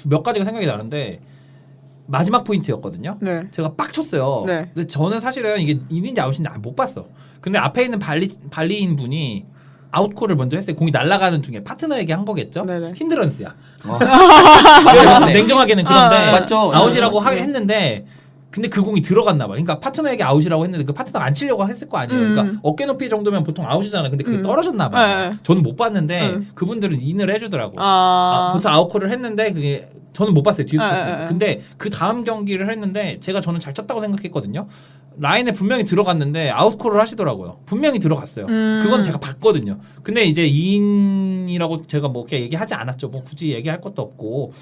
[SPEAKER 1] 몇 가지가 생각이 나는데 마지막 포인트였거든요.
[SPEAKER 2] 네.
[SPEAKER 1] 제가 빡쳤어요.
[SPEAKER 2] 네.
[SPEAKER 1] 근데 저는 사실은 이게 인인지 아웃인지 못 봤어. 근데 앞에 있는 발리인 분이 아웃콜을 먼저 했어요. 공이 날아가는 중에 파트너에게 한 거겠죠.
[SPEAKER 2] 네네.
[SPEAKER 1] 힌드런스야.
[SPEAKER 3] 네.
[SPEAKER 1] 냉정하게는 그런데
[SPEAKER 3] 맞죠.
[SPEAKER 1] 아웃이라고
[SPEAKER 2] 맞지.
[SPEAKER 1] 했는데 근데 그 공이 들어갔나 봐. 그러니까 파트너에게 아웃이라고 했는데 그 파트너가 안 치려고 했을 거 아니에요. 그러니까 어깨 높이 정도면 보통 아웃이잖아요. 근데 그게 떨어졌나 봐요.
[SPEAKER 2] 네.
[SPEAKER 1] 저는 못 봤는데 그분들은 인을 해주더라고. 보통 아웃콜을 했는데 그게 저는 못 봤어요. 뒤에서 쳤어요. 근데 그 다음 경기를 했는데 저는 잘 쳤다고 생각했거든요. 라인에 분명히 들어갔는데 아웃콜을 하시더라고요. 분명히 들어갔어요. 그건 제가 봤거든요. 근데 이제 2인이라고 제가 뭐 이렇게 얘기하지 않았죠. 뭐 굳이 얘기할 것도 없고.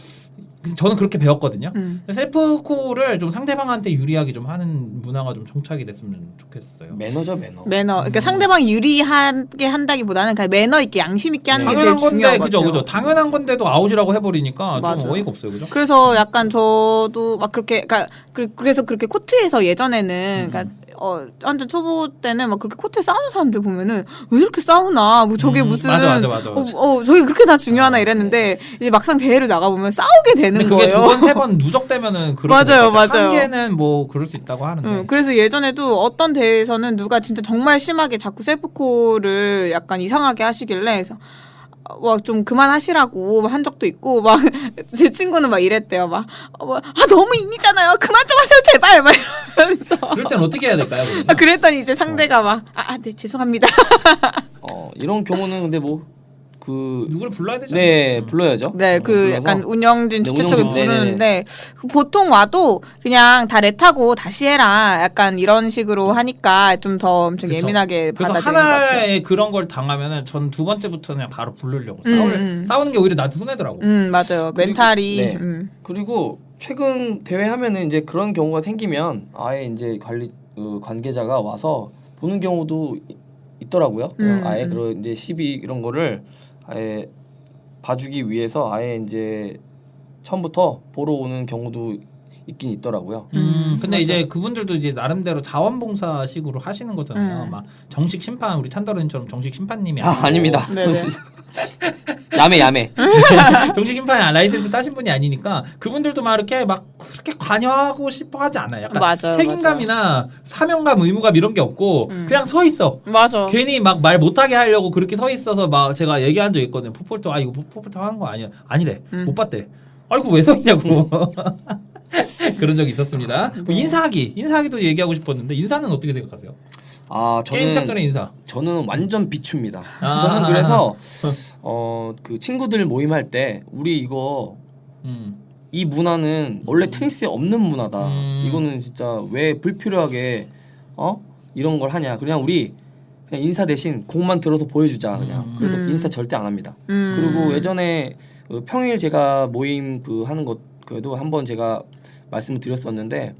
[SPEAKER 1] 저는 그렇게 배웠거든요. 셀프콜을 좀 상대방한테 유리하게 좀 하는 문화가 좀 정착이 됐으면 좋겠어요.
[SPEAKER 3] 매너죠 매너.
[SPEAKER 2] 그러니까 상대방이 유리하게 한다기보다는 그냥 매너 있게 양심 있게 하는 게 제일
[SPEAKER 1] 당연한 건데
[SPEAKER 2] 중요한 것 같아요.
[SPEAKER 1] 그죠. 당연한 건데도 아웃이라고 해버리니까
[SPEAKER 2] 맞아요.
[SPEAKER 1] 좀 어이가 없어요, 그죠?
[SPEAKER 2] 그래서 약간 저도 막 그렇게 그래서 그렇게 코트에서 예전에는 그러니까 완전 초보 때는 막 그렇게 코트에 싸우는 사람들 보면은 왜 이렇게 싸우나 뭐 저게 무슨
[SPEAKER 1] 맞아.
[SPEAKER 2] 저게 그렇게 다 중요하나 이랬는데 이제 막상 대회를 나가 보면 싸우게 되는
[SPEAKER 1] 근데 그게
[SPEAKER 2] 거예요.
[SPEAKER 1] 2번, 3번 누적되면은 그렇게
[SPEAKER 2] 맞아요.
[SPEAKER 1] 한 개는 뭐 그럴 수 있다고 하는데.
[SPEAKER 2] 그래서 예전에도 어떤 대회에서는 누가 진짜 정말 심하게 자꾸 셀프콜을 약간 이상하게 하시길래 그래서 좀 그만하시라고 한 적도 있고 막 제 친구는 막 이랬대요. 막 너무 인이잖아요. 그만 좀 하세요 제발 막 이러면서.
[SPEAKER 1] 그럴 땐 어떻게 해야 될까요?
[SPEAKER 2] 그랬더니 이제 상대가 막 네 죄송합니다.
[SPEAKER 3] 이런 경우는 근데
[SPEAKER 1] 누구를 불러야 되잖아요.
[SPEAKER 3] 네, 불러야죠.
[SPEAKER 2] 네,
[SPEAKER 3] 불러서.
[SPEAKER 2] 약간 운영진 주최 측을
[SPEAKER 3] 운영진,
[SPEAKER 2] 부르는데 보통 와도 그냥 다 렛하고 다시 해라. 약간 이런 식으로 하니까 좀 더 엄청
[SPEAKER 1] 그쵸.
[SPEAKER 2] 예민하게
[SPEAKER 1] 그래서
[SPEAKER 2] 받아들이는 것 같아요.
[SPEAKER 1] 하나의 그런 걸 당하면은 전 두 번째부터는 그냥 바로 부르려고 싸우는 게 오히려 나한테 손해더라고.
[SPEAKER 2] 맞아요. 멘탈이.
[SPEAKER 3] 네. 그리고 최근 대회 하면은 이제 그런 경우가 생기면 아예 이제 관계자가 와서 보는 경우도 있더라고요. 아예 그런 이제 시비 이런 거를 아예 봐주기 위해서 아예 이제 처음부터 보러 오는 경우도 있긴 있더라고요.
[SPEAKER 1] 근데
[SPEAKER 2] 맞아.
[SPEAKER 1] 이제 그분들도 이제 나름대로 자원봉사식으로 하시는 거잖아요. 막 정식 심판 우리 찬더른처럼 정식 심판님이 아니고
[SPEAKER 3] 아닙니다.
[SPEAKER 2] 네네.
[SPEAKER 3] 야매.
[SPEAKER 1] 정식 심판이 라이센스 따신 분이 아니니까 그분들도 막 이렇게 막 그렇게 관여하고 싶어 하지 않아요. 약간
[SPEAKER 2] 맞아요,
[SPEAKER 1] 책임감이나 사명감, 의무감 이런 게 없고 그냥 서 있어.
[SPEAKER 2] 맞아.
[SPEAKER 1] 괜히 막 말 못하게 하려고 그렇게 서 있어서 막 제가 얘기한 적 있거든요. 포폴터 이거 포폴터 하는 거 아니야? 아니래. 못 봤대. 아이고 왜 서 있냐고. 그런 적이 있었습니다. 뭐 인사하기도 얘기하고 싶었는데 인사는 어떻게 생각하세요? 게임 시작 전에 인사.
[SPEAKER 3] 저는 완전 비추입니다.
[SPEAKER 1] 아.
[SPEAKER 3] 저는 그래서 그 친구들 모임할 때 우리 이거 이 문화는 원래 테니스에 없는 문화다. 이거는 진짜 왜 불필요하게 이런 걸 하냐. 그냥 우리 그냥 인사 대신 공만 들어서 보여주자 그냥. 그래서 인사 절대 안 합니다. 그리고 예전에 평일 제가 모임 그 하는 것 그래도 한번 제가 말씀을 드렸었는데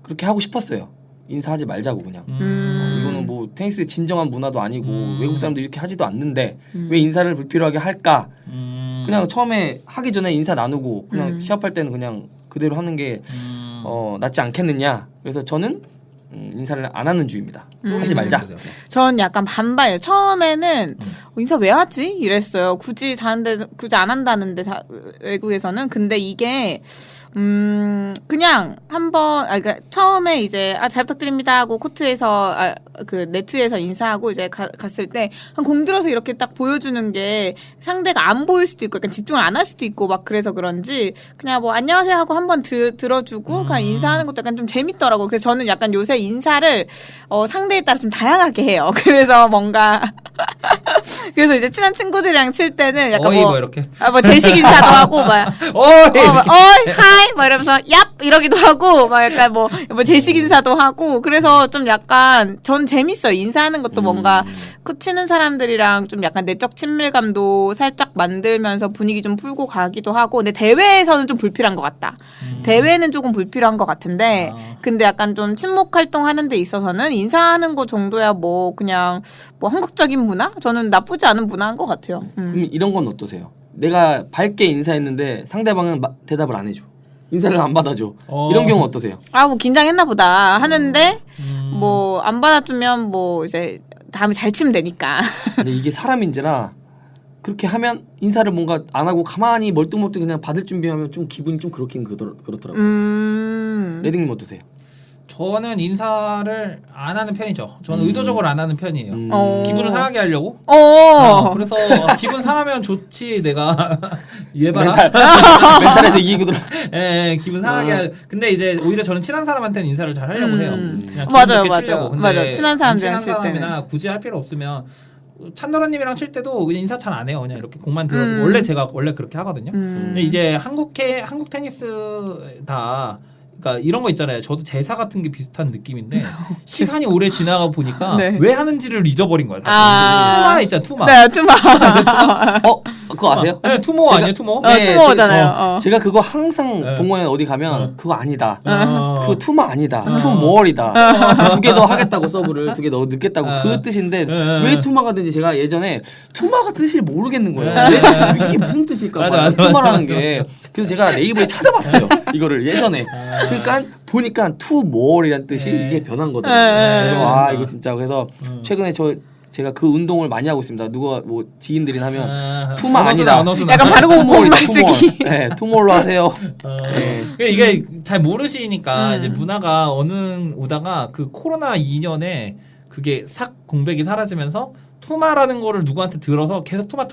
[SPEAKER 3] 그렇게 하고 싶었어요. 인사하지 말자고 그냥. 이거는 뭐 테니스의 진정한 문화도 아니고 외국 사람들 이렇게 하지도 않는데 왜 인사를 불필요하게 할까? 그냥 처음에 하기 전에 인사 나누고 그냥 시합할 때는 그냥 그대로 하는 게 낫지 않겠느냐. 그래서 저는 인사를 안 하는 주의입니다. 하지 말자.
[SPEAKER 2] 전 약간 반반이에요. 처음에는 인사 왜 하지? 이랬어요. 굳이 안 한다는데 외국에서는. 근데 이게 그냥 한번 그러니까 처음에 이제 잘 부탁드립니다 하고 코트에서 그 네트에서 인사하고 이제 갔을 때 공 들어서 이렇게 딱 보여주는 게 상대가 안 보일 수도 있고 약간 집중을 안 할 수도 있고 막 그래서 그런지 그냥 뭐 안녕하세요 하고 한번 들어주고 그냥 인사하는 것도 약간 좀 재밌더라고. 그래서 저는 약간 요새 인사를 상대에 따라 좀 다양하게 해요. 그래서 뭔가 그래서 이제 친한 친구들이랑 칠 때는 약간
[SPEAKER 1] 뭐 이렇게
[SPEAKER 2] 뭐 제식 인사도 하고 막 어이 하이 막 이러면서 얍 이러기도 하고 막 약간 뭐 제식 인사도 하고 그래서 좀 약간 전 재밌어요. 인사하는 것도 뭔가 치는 사람들이랑 좀 약간 내적 친밀감도 살짝 만들면서 분위기 좀 풀고 가기도 하고 근데 대회에서는 좀 불필요한 것 같다. 대회는 조금 불필요한 것 같은데 근데 약간 좀 친목 활동하는 데 있어서는 인사하는 거 정도야 뭐 그냥 뭐 한국적인 문화? 저는 나쁘지 않은 문화인 것 같아요.
[SPEAKER 3] 그럼 이런 건 어떠세요? 내가 밝게 인사했는데 상대방은 대답을 안 해줘. 인사를 안 받아줘. 이런 경우 어떠세요?
[SPEAKER 2] 뭐 긴장했나 보다 하는데 뭐 안 받아주면 뭐 이제 다음에 잘 치면 되니까.
[SPEAKER 3] 근데 이게 사람인지라 그렇게 하면 인사를 뭔가 안 하고 가만히 멀뚱멀뚱 그냥 받을 준비하면 좀 기분이 좀 그렇더라고요. 레딩님 어떠세요?
[SPEAKER 1] 저는 인사를 안 하는 편이죠. 저는 의도적으로 안 하는 편이에요. 기분을 상하게 하려고. 그래서 기분 상하면 좋지 내가 얘 봐라.
[SPEAKER 3] 멘탈에서 이기고 들어.
[SPEAKER 1] 예, 기분 상하게 근데 이제 오히려 저는 친한 사람한테는 인사를 잘 하려고 해요. 그냥
[SPEAKER 2] 맞아요.
[SPEAKER 1] 근데
[SPEAKER 2] 맞아요. 친한 사람들이랑
[SPEAKER 1] 친한
[SPEAKER 2] 칠 때는.
[SPEAKER 1] 사람이나 굳이 할 필요 없으면 찬더라님이랑 칠 때도 그냥 인사 잘 안 해요. 그냥 이렇게 공만 들어주고 원래 제가 그렇게 하거든요. 근데 이제 한국 테니스 다 그러니까 이런 거 있잖아요. 저도 제사 같은 게 비슷한 느낌인데 시간이 오래 지나가 보니까
[SPEAKER 2] 네.
[SPEAKER 1] 왜 하는지를 잊어버린 거야. 투마 있잖아, 투마.
[SPEAKER 2] 네, 투마.
[SPEAKER 3] 그거 아세요?
[SPEAKER 1] 네, 투모 아니에요, 투모?
[SPEAKER 2] 투모잖아요.
[SPEAKER 3] 제가 그거 항상
[SPEAKER 1] 네.
[SPEAKER 3] 동호회 어디 가면 그거 아니다.
[SPEAKER 1] 그
[SPEAKER 3] 투마 아니다. 투모얼이다. 2개 더 하겠다고 서브를 2개 더 넣겠다고 그 뜻인데 왜 투마가 된지 제가 예전에 투마가 뜻을 모르겠는 거예요. 이게 무슨 뜻일까 봐요. 투마라는 게. 그래서 제가 네이버에 찾아봤어요. 이거를 예전에. 그러니까 보니까 투모얼이라는 뜻이 이게 변한 거더라고요. 그래서 이거 진짜 그래서 최근에 제가 그 운동을 많이 하고 있습니다. 누가 뭐 지인들이 하면 투마 아니다.
[SPEAKER 2] 약간 바르고 공말 쓰기.
[SPEAKER 3] 네, 투모로 하세요.
[SPEAKER 1] 네. 이게 잘 모르시니까 이제 문화가 어느 오다가 그 코로나 2년에 그게 싹 공백이 사라지면서 투마라는 거를 누구한테 들어서 계속 투마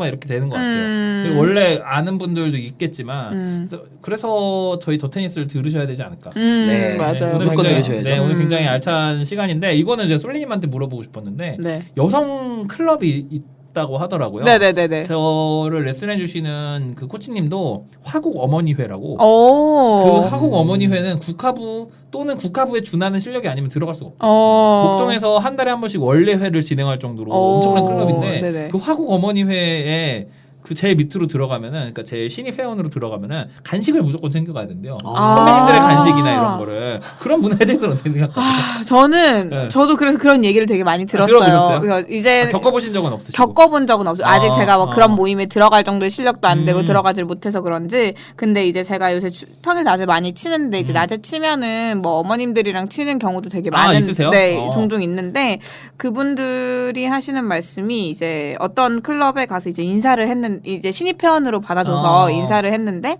[SPEAKER 1] 이렇게 되는 것 같아요. 원래 아는 분들도 있겠지만 그래서 저희 더 테니스를 들으셔야 되지 않을까.
[SPEAKER 2] 네, 맞아요.
[SPEAKER 3] 오늘 무조건 들으셔야죠.
[SPEAKER 1] 네, 오늘 굉장히 알찬 시간인데 이거는 이제 솔리님한테 물어보고 싶었는데 여성 클럽이 있다고 하더라고요.
[SPEAKER 2] 네네네네.
[SPEAKER 1] 저를 레슨해 주시는 그 코치님도 화국 어머니회라고.
[SPEAKER 2] 오.
[SPEAKER 1] 그 화국 어머니회는 국하부 또는 국하부에 준하는 실력이 아니면 들어갈 수가 없대요. 목동에서 한 달에 한 번씩 원래회를 진행할 정도로 엄청난 클럽인데
[SPEAKER 2] 네네.
[SPEAKER 1] 그 화국 어머니회에 그 제일 밑으로 들어가면은 그러니까 제일 신입 회원으로 들어가면은 간식을 무조건 챙겨가야 된대요.
[SPEAKER 2] 아.
[SPEAKER 1] 선배님들의 간식이나 이런 거를 그런 문화에 대해서는 어떻게 생각하세요?
[SPEAKER 2] 저는
[SPEAKER 1] 네.
[SPEAKER 2] 저도 그래서 그런 얘기를 되게 많이 들었어요.
[SPEAKER 1] 들어보셨어요?
[SPEAKER 2] 그래서 이제
[SPEAKER 1] 겪어보신 적은 없으시고?
[SPEAKER 2] 겪어본 적은 없어요. 아직 제가 뭐
[SPEAKER 1] 아.
[SPEAKER 2] 그런 모임에 들어갈 정도의 실력도 안 되고
[SPEAKER 1] 음.
[SPEAKER 2] 들어가질 못해서 그런지. 근데 이제 제가 요새 평일 낮에 많이 치는데 이제 낮에 치면은 뭐 어머님들이랑 치는 경우도 되게
[SPEAKER 1] 아,
[SPEAKER 2] 많은
[SPEAKER 1] 있으세요?
[SPEAKER 2] 네, 종종 있는데 그분들이 하시는 말씀이 이제 어떤 클럽에 가서 이제 인사를 했는 이제 신입 회원으로 받아줘서 인사를 했는데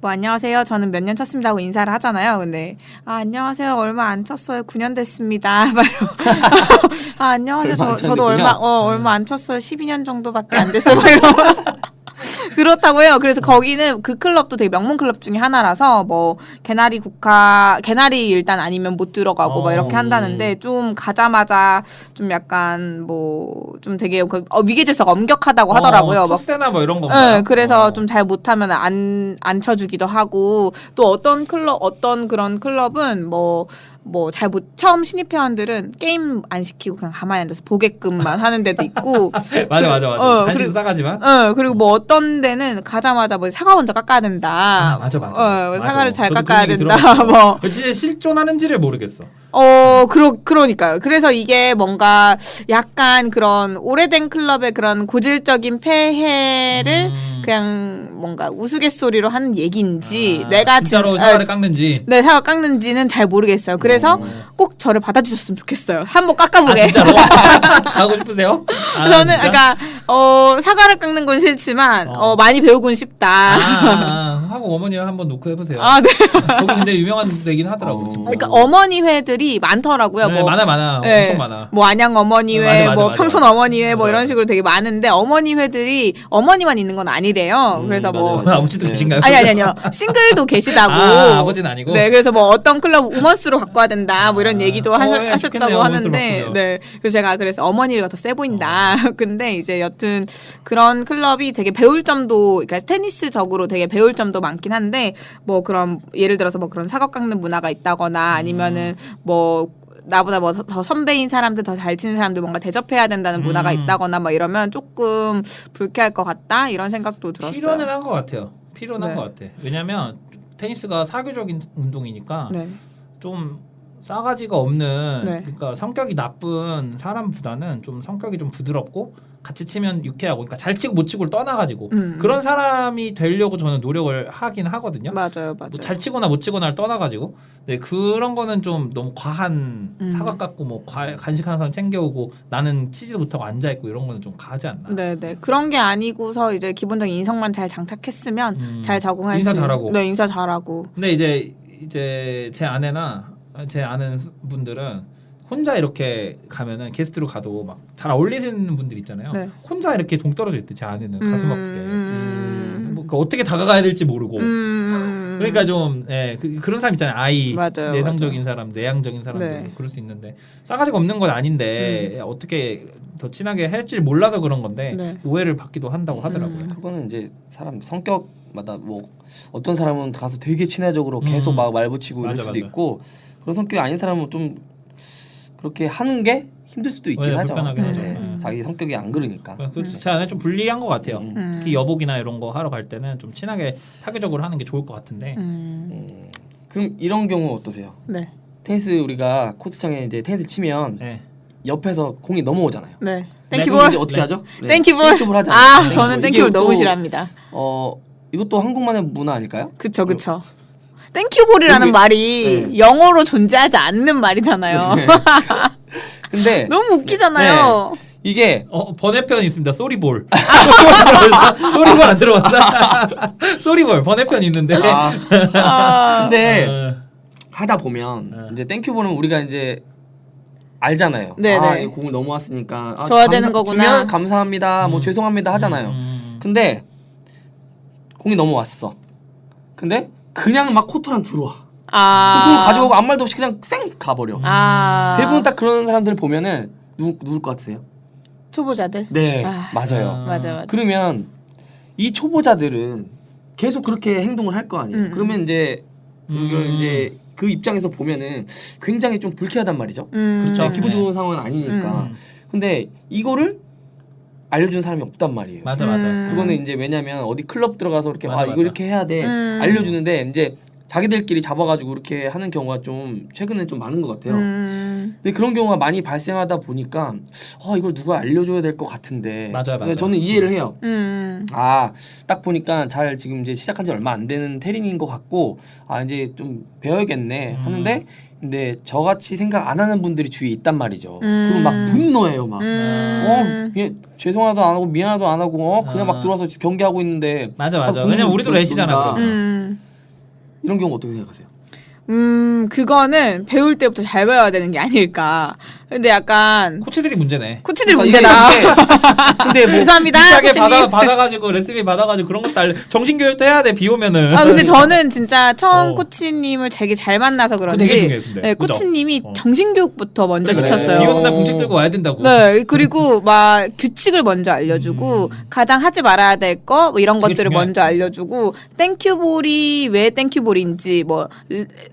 [SPEAKER 2] 뭐 안녕하세요. 저는 몇 년 쳤습니다 하고 인사를 하잖아요. 근데 안녕하세요. 얼마 안 쳤어요. 9년 됐습니다. 막 이러고 안녕하세요.
[SPEAKER 3] 얼마 안
[SPEAKER 2] 저도
[SPEAKER 3] 쳤는군요.
[SPEAKER 2] 얼마 안 쳤어요. 12년 정도밖에 안 됐어요. 막 이러고 그렇다고 해요. 그래서 거기는 그 클럽도 되게 명문 클럽 중에 하나라서 뭐 개나리 일단 아니면 못 들어가고 막 이렇게 한다는데 좀 가자마자 좀 약간 뭐 좀 되게 위계질서가 엄격하다고 하더라고요. 막
[SPEAKER 1] 토스나 뭐 이런 거.
[SPEAKER 2] 네, 그래서 좀 잘 못하면 안 쳐주기도 하고 또 어떤 그런 클럽은 처음 신입 회원들은 게임 안 시키고 그냥 가만히 앉아서 보게끔만 하는 데도 있고
[SPEAKER 1] 맞아. 간식은
[SPEAKER 2] 그리고-
[SPEAKER 1] 싸가지만.
[SPEAKER 2] 그리고 뭐 어떤 데는 가자마자 뭐 사과 먼저 깎아야 된다.
[SPEAKER 1] 맞아.
[SPEAKER 2] 사과를 잘
[SPEAKER 1] 저도 그
[SPEAKER 2] 깎아야
[SPEAKER 1] 얘기
[SPEAKER 2] 된다.
[SPEAKER 1] 들어봤어요.
[SPEAKER 2] 뭐
[SPEAKER 1] 진짜 실존하는지를 모르겠어.
[SPEAKER 2] 그러니까요. 그래서 이게 뭔가 약간 그런 오래된 클럽의 그런 고질적인 폐해를 그냥 뭔가 우스갯소리로 하는 얘기인지 내가
[SPEAKER 1] 진짜로 사과를 깎는지.
[SPEAKER 2] 네, 사과 깎는지는 잘 모르겠어요. 그래서 꼭 저를 받아주셨으면 좋겠어요. 한번
[SPEAKER 1] 아
[SPEAKER 2] 깎아보게.
[SPEAKER 1] 진짜로? 가고 싶으세요? 아,
[SPEAKER 2] 저는
[SPEAKER 1] 진짜?
[SPEAKER 2] 그러니까 사과를 깎는 건 싫지만 많이 배우곤 싶다.
[SPEAKER 1] 하고 어머니랑 한번 놓고 해보세요.
[SPEAKER 2] 아, 네.
[SPEAKER 1] 거기 근데 유명한 데긴 하더라고. 진짜.
[SPEAKER 2] 그러니까 어머니 회들이 많더라고요.
[SPEAKER 1] 네, 많아.
[SPEAKER 2] 네.
[SPEAKER 1] 엄청 많아.
[SPEAKER 2] 뭐 안양 어머니
[SPEAKER 1] 네,
[SPEAKER 2] 회,
[SPEAKER 1] 맞아.
[SPEAKER 2] 평촌 어머니 회, 뭐
[SPEAKER 1] 맞아.
[SPEAKER 2] 이런 식으로 되게 많은데 어머니 회들이 어머니만 있는 건 아니래요. 그래서 뭐
[SPEAKER 1] 아버지도
[SPEAKER 3] 네.
[SPEAKER 1] 계신가요?
[SPEAKER 2] 아니요 싱글도 계시다고.
[SPEAKER 1] 아버지는 아니고.
[SPEAKER 2] 네, 그래서 뭐 어떤 클럽 우먼스로 바꿔야 된다, 뭐 이런 얘기도
[SPEAKER 1] 좋겠네요,
[SPEAKER 2] 하셨다고
[SPEAKER 1] 우먼스로
[SPEAKER 2] 하는데,
[SPEAKER 1] 바꾸면.
[SPEAKER 2] 네, 그래서 제가 그래서 어머니 회가 더 세 보인다. 근데 이제 여튼 그런 클럽이 되게 배울 점도, 그러니까 테니스적으로 되게 배울 점도 많긴 한데, 뭐 그런 예를 들어서 뭐 그런 사과 깎는 문화가 있다거나 아니면은 뭐 나보다 뭐 더 선배인 사람들, 더 잘 치는 사람들 뭔가 대접해야 된다는 문화가 있다거나 막 이러면 조금 불쾌할 것 같다 이런 생각도 들었어요.
[SPEAKER 1] 필요는 한 것 같아요. 필요는
[SPEAKER 2] 네.
[SPEAKER 1] 한 것 같아. 왜냐면 테니스가 사교적인 운동이니까
[SPEAKER 2] 네.
[SPEAKER 1] 좀 싸가지가 없는
[SPEAKER 2] 네.
[SPEAKER 1] 그러니까 성격이 나쁜 사람보다는 좀 성격이 좀 부드럽고 같이 치면 유쾌하고 그러니까 잘 치고 못 치고를 떠나가지고 그런 사람이 되려고 저는 노력을 하긴 하거든요.
[SPEAKER 2] 맞아요.
[SPEAKER 1] 뭐 잘 치거나 못 치거나를 떠나가지고 네, 그런 거는 좀 너무 과한 사과 깎고 뭐 간식 하나 챙겨오고 나는 치지도 못하고 앉아있고 이런 거는 좀 과하지 않나.
[SPEAKER 2] 네네 그런 게 아니고서 이제 기본적인 인성만 잘 장착했으면 잘 적응할
[SPEAKER 1] 인사
[SPEAKER 2] 수
[SPEAKER 1] 잘하고.
[SPEAKER 2] 네 인사 잘하고
[SPEAKER 1] 근데 이제 제 아내나 제 아는 분들은 혼자 이렇게 가면은 게스트로 가도 막 잘 어울리시는 분들 있잖아요.
[SPEAKER 2] 네.
[SPEAKER 1] 혼자 이렇게 동 떨어져 있대. 제 아내는 가슴 아프게. 뭐 그러니까 어떻게 다가가야 될지 모르고. 그러니까 좀 그런 사람 있잖아요. 아이
[SPEAKER 2] 맞아요,
[SPEAKER 1] 내성적인 사람, 내향적인 사람들
[SPEAKER 2] 네.
[SPEAKER 1] 그럴 수 있는데 싸가지가 없는 건 아닌데 어떻게 더 친하게 할지 몰라서 그런 건데
[SPEAKER 2] 네.
[SPEAKER 1] 오해를 받기도 한다고 하더라고요.
[SPEAKER 3] 그거는 이제 사람 성격마다 뭐 어떤 사람은 가서 되게 친화적으로 계속 막 말 붙이고 이럴
[SPEAKER 1] 맞아,
[SPEAKER 3] 수도
[SPEAKER 1] 맞아.
[SPEAKER 3] 있고 그런 성격이 아닌 사람은 좀 그렇게 하는 게 힘들 수도 있긴
[SPEAKER 1] 네,
[SPEAKER 3] 하죠.
[SPEAKER 1] 불편하긴 하죠.
[SPEAKER 3] 네.
[SPEAKER 1] 네.
[SPEAKER 3] 자기 성격이 안 그러니까.
[SPEAKER 1] 그래서 제 안에 좀 불리한 것 같아요.
[SPEAKER 3] 음.
[SPEAKER 1] 특히 여복이나 이런 거 하러 갈 때는 좀 친하게 사교적으로 하는 게 좋을 것 같은데.
[SPEAKER 3] 그럼 이런 경우 어떠세요?
[SPEAKER 2] 네.
[SPEAKER 3] 테니스 우리가 코트창에 이제 테니스 치면
[SPEAKER 1] 네.
[SPEAKER 3] 옆에서 공이 넘어오잖아요.
[SPEAKER 2] 네.
[SPEAKER 3] 그럼
[SPEAKER 2] 땡큐볼.
[SPEAKER 3] 이제 어떻게 하죠? 네.
[SPEAKER 2] 땡큐볼.
[SPEAKER 3] 땡큐볼 하잖아요.
[SPEAKER 2] 아
[SPEAKER 3] 땡큐볼.
[SPEAKER 2] 저는
[SPEAKER 3] 이게
[SPEAKER 2] 땡큐볼 너무
[SPEAKER 3] 또,
[SPEAKER 2] 싫어합니다.
[SPEAKER 3] 이것도 한국만의 문화 아닐까요?
[SPEAKER 2] 그쵸. 땡큐볼이라는
[SPEAKER 3] 여기-
[SPEAKER 2] 말이
[SPEAKER 3] 네.
[SPEAKER 2] 영어로 존재하지 않는 말이잖아요.
[SPEAKER 3] 네. 근데
[SPEAKER 2] 너무 웃기잖아요.
[SPEAKER 3] 이게
[SPEAKER 1] 번외편 있습니다. 쏘리볼. 쏘리볼 안 들어봤어? 쏘리볼 번외편 있는데.
[SPEAKER 3] 근데
[SPEAKER 1] 어,
[SPEAKER 3] 하다 보면
[SPEAKER 1] 네.
[SPEAKER 3] 이제 땡큐볼은 우리가 이제 알잖아요.
[SPEAKER 2] 네네.
[SPEAKER 3] 이 공을 넘어왔으니까
[SPEAKER 2] 줘야 되는 거구나.
[SPEAKER 3] 주면 감사합니다. 뭐 죄송합니다 하잖아요. 근데 공이 넘어왔어. 근데 그냥 막 코트랑 들어와. 그걸 가져오고 아무 말도 없이 그냥 쌩 가버려. 대부분 딱 그런 사람들 보면은 누굴 것 같으세요?
[SPEAKER 2] 초보자들.
[SPEAKER 3] 네,
[SPEAKER 2] 아.
[SPEAKER 3] 맞아요.
[SPEAKER 2] 맞아.
[SPEAKER 3] 그러면 이 초보자들은 계속 그렇게 행동을 할 거 아니에요. 그러면 이제 이걸 이제 그 입장에서 보면은 굉장히 좀 불쾌하단 말이죠.
[SPEAKER 1] 그렇죠.
[SPEAKER 3] 기분 좋은 상황은 아니니까. 근데 이거를 알려준 사람이 없단 말이에요.
[SPEAKER 1] 맞아 맞아.
[SPEAKER 3] 그거는 이제 왜냐면 어디 클럽 들어가서 이렇게
[SPEAKER 1] 맞아,
[SPEAKER 3] 이거
[SPEAKER 1] 맞아.
[SPEAKER 3] 이렇게 해야 돼 알려주는데 이제 자기들끼리 잡아가지고 이렇게 하는 경우가 좀 최근에 좀 많은 것 같아요. 근데 그런 경우가 많이 발생하다 보니까 이걸 누가 알려줘야 될 것 같은데.
[SPEAKER 1] 맞아, 맞아.
[SPEAKER 3] 근데 저는 이해를 해요.
[SPEAKER 2] 음.
[SPEAKER 3] 딱 보니까 잘 지금 이제 시작한 지 얼마 안 되는 테린인 것 같고 이제 좀 배워야겠네 하는데 근데 저같이 생각 안 하는 분들이 주위에 있단 말이죠. 그럼 막 분노해요 막. 얘 죄송하도 안 하고 미안하도 안 하고 그냥 막 들어와서 경기하고 있는데
[SPEAKER 1] 맞아 맞아.
[SPEAKER 3] 분노
[SPEAKER 1] 왜냐면 우리도 레시잖아.
[SPEAKER 3] 논다.
[SPEAKER 1] 그러면.
[SPEAKER 3] 이런 경우 어떻게 생각하세요?
[SPEAKER 2] 그거는 배울 때부터 잘 배워야 되는 게 아닐까. 근데 약간
[SPEAKER 1] 코치들이 문제네.
[SPEAKER 2] 코치들이
[SPEAKER 3] 그러니까
[SPEAKER 2] 문제다.
[SPEAKER 3] 근데 뭐
[SPEAKER 2] 죄송합니다,
[SPEAKER 1] 비싸게
[SPEAKER 2] 코치님.
[SPEAKER 1] 받아가지고 레시피 받아가지고 그런 것도 정신교육도 해야 돼. 비 오면은.
[SPEAKER 2] 근데 저는 진짜 처음
[SPEAKER 1] 어.
[SPEAKER 2] 코치님을 되게 잘 만나서
[SPEAKER 1] 그거
[SPEAKER 2] 그런지
[SPEAKER 1] 되게 중요해, 근데.
[SPEAKER 2] 네,
[SPEAKER 1] 그죠?
[SPEAKER 2] 코치님이
[SPEAKER 1] 어.
[SPEAKER 2] 정신교육부터 먼저
[SPEAKER 1] 그래.
[SPEAKER 2] 시켰어요.
[SPEAKER 1] 비 오는 날 공책 들고 와야 된다고.
[SPEAKER 2] 네, 그리고 막 규칙을 먼저 알려주고 가장 하지 말아야 될 거 뭐 이런
[SPEAKER 1] 되게
[SPEAKER 2] 것들을
[SPEAKER 1] 중요해.
[SPEAKER 2] 먼저 알려주고 땡큐볼이 왜 땡큐볼인지 뭐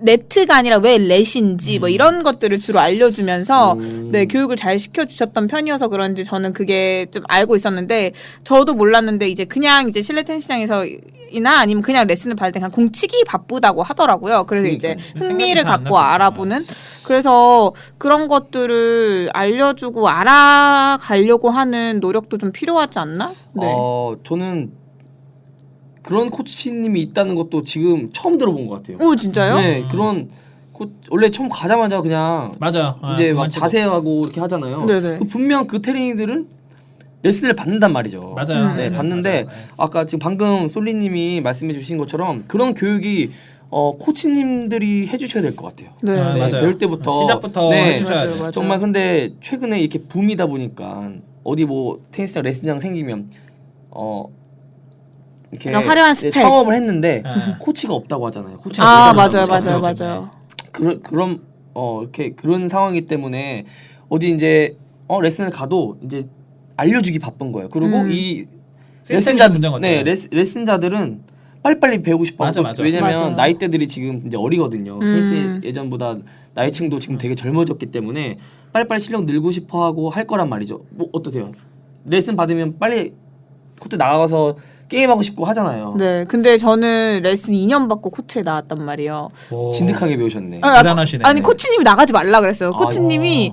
[SPEAKER 2] 네트가 아니라 왜 렛인지 뭐 이런 것들을 주로 알려주면서 네 교육을 잘 시켜주셨던 편이어서 그런지 저는 그게 좀 알고 있었는데 저도 몰랐는데 이제 그냥 이제 실내 테니스장에서 이나 아니면 그냥 레슨을 받을 때 그냥 공치기 바쁘다고 하더라고요. 그래서 이제
[SPEAKER 1] 그러니까요.
[SPEAKER 2] 흥미를
[SPEAKER 1] 생각이 잘안
[SPEAKER 2] 갖고
[SPEAKER 1] 날 수 있구나.
[SPEAKER 2] 알아보는 그래서 그런 것들을 알려주고 알아가려고 하는 노력도 좀 필요하지 않나? 네.
[SPEAKER 3] 저는 그런 코치님이 있다는 것도 지금 처음 들어본 것 같아요.
[SPEAKER 2] 오 진짜요?
[SPEAKER 3] 네, 그런 원래 처음 가자마자 그냥
[SPEAKER 1] 맞아.
[SPEAKER 3] 이제 막
[SPEAKER 1] 그만치고.
[SPEAKER 3] 자세하고 이렇게 하잖아요.
[SPEAKER 2] 네네.
[SPEAKER 3] 분명 그 테린이들은 레슨을 받는단 말이죠.
[SPEAKER 1] 맞아요.
[SPEAKER 3] 네, 받는데
[SPEAKER 1] 맞아요.
[SPEAKER 3] 아까 지금 방금 솔리님이 말씀해주신 것처럼 그런 교육이 코치님들이 해주셔야 될 것 같아요.
[SPEAKER 2] 네.
[SPEAKER 1] 아, 맞아요.
[SPEAKER 3] 배울 때부터
[SPEAKER 1] 시작부터
[SPEAKER 3] 네.
[SPEAKER 1] 해주셔야
[SPEAKER 2] 맞아요,
[SPEAKER 1] 돼.
[SPEAKER 2] 맞아요.
[SPEAKER 3] 정말 근데 최근에 이렇게 붐이다 보니까 어디 뭐 테니스장 레슨장 생기면 이렇게
[SPEAKER 2] 약간 화려한
[SPEAKER 3] 이제
[SPEAKER 2] 스펙.
[SPEAKER 3] 창업을 했는데
[SPEAKER 1] 네.
[SPEAKER 3] 코치가 없다고 하잖아요. 코치가
[SPEAKER 2] 아
[SPEAKER 3] 없다고
[SPEAKER 2] 맞아요
[SPEAKER 3] 하잖아요.
[SPEAKER 2] 맞아요
[SPEAKER 1] 그렇죠.
[SPEAKER 2] 맞아요.
[SPEAKER 3] 그런 이렇게 그런 상황이기 때문에 어디 이제 레슨을 가도 이제 알려주기 바쁜 거예요. 그리고 이
[SPEAKER 1] 시스템이
[SPEAKER 3] 레슨자
[SPEAKER 1] 문제인 것
[SPEAKER 3] 네
[SPEAKER 1] 같아요.
[SPEAKER 3] 레슨자들은 빨리빨리 배우고 싶어
[SPEAKER 1] 맞아,
[SPEAKER 3] 하고
[SPEAKER 1] 맞아.
[SPEAKER 3] 왜냐면
[SPEAKER 2] 맞아요.
[SPEAKER 3] 나이대들이 지금 이제 어리거든요. 테니스 예전보다 나이층도 지금 되게 젊어졌기 때문에 빨리빨리 실력 늘고 싶어 하고 할 거란 말이죠. 뭐 어떠세요? 레슨 받으면 빨리 코트 나가서 게임하고 싶고 하잖아요.
[SPEAKER 2] 네, 근데 저는 레슨 2년 받고 코트에 나왔단 말이에요.
[SPEAKER 1] 오.
[SPEAKER 3] 진득하게 배우셨네.
[SPEAKER 1] 대단하시네.
[SPEAKER 2] 아니 코치님이 나가지 말라 그랬어요.
[SPEAKER 3] 아,
[SPEAKER 2] 코치님이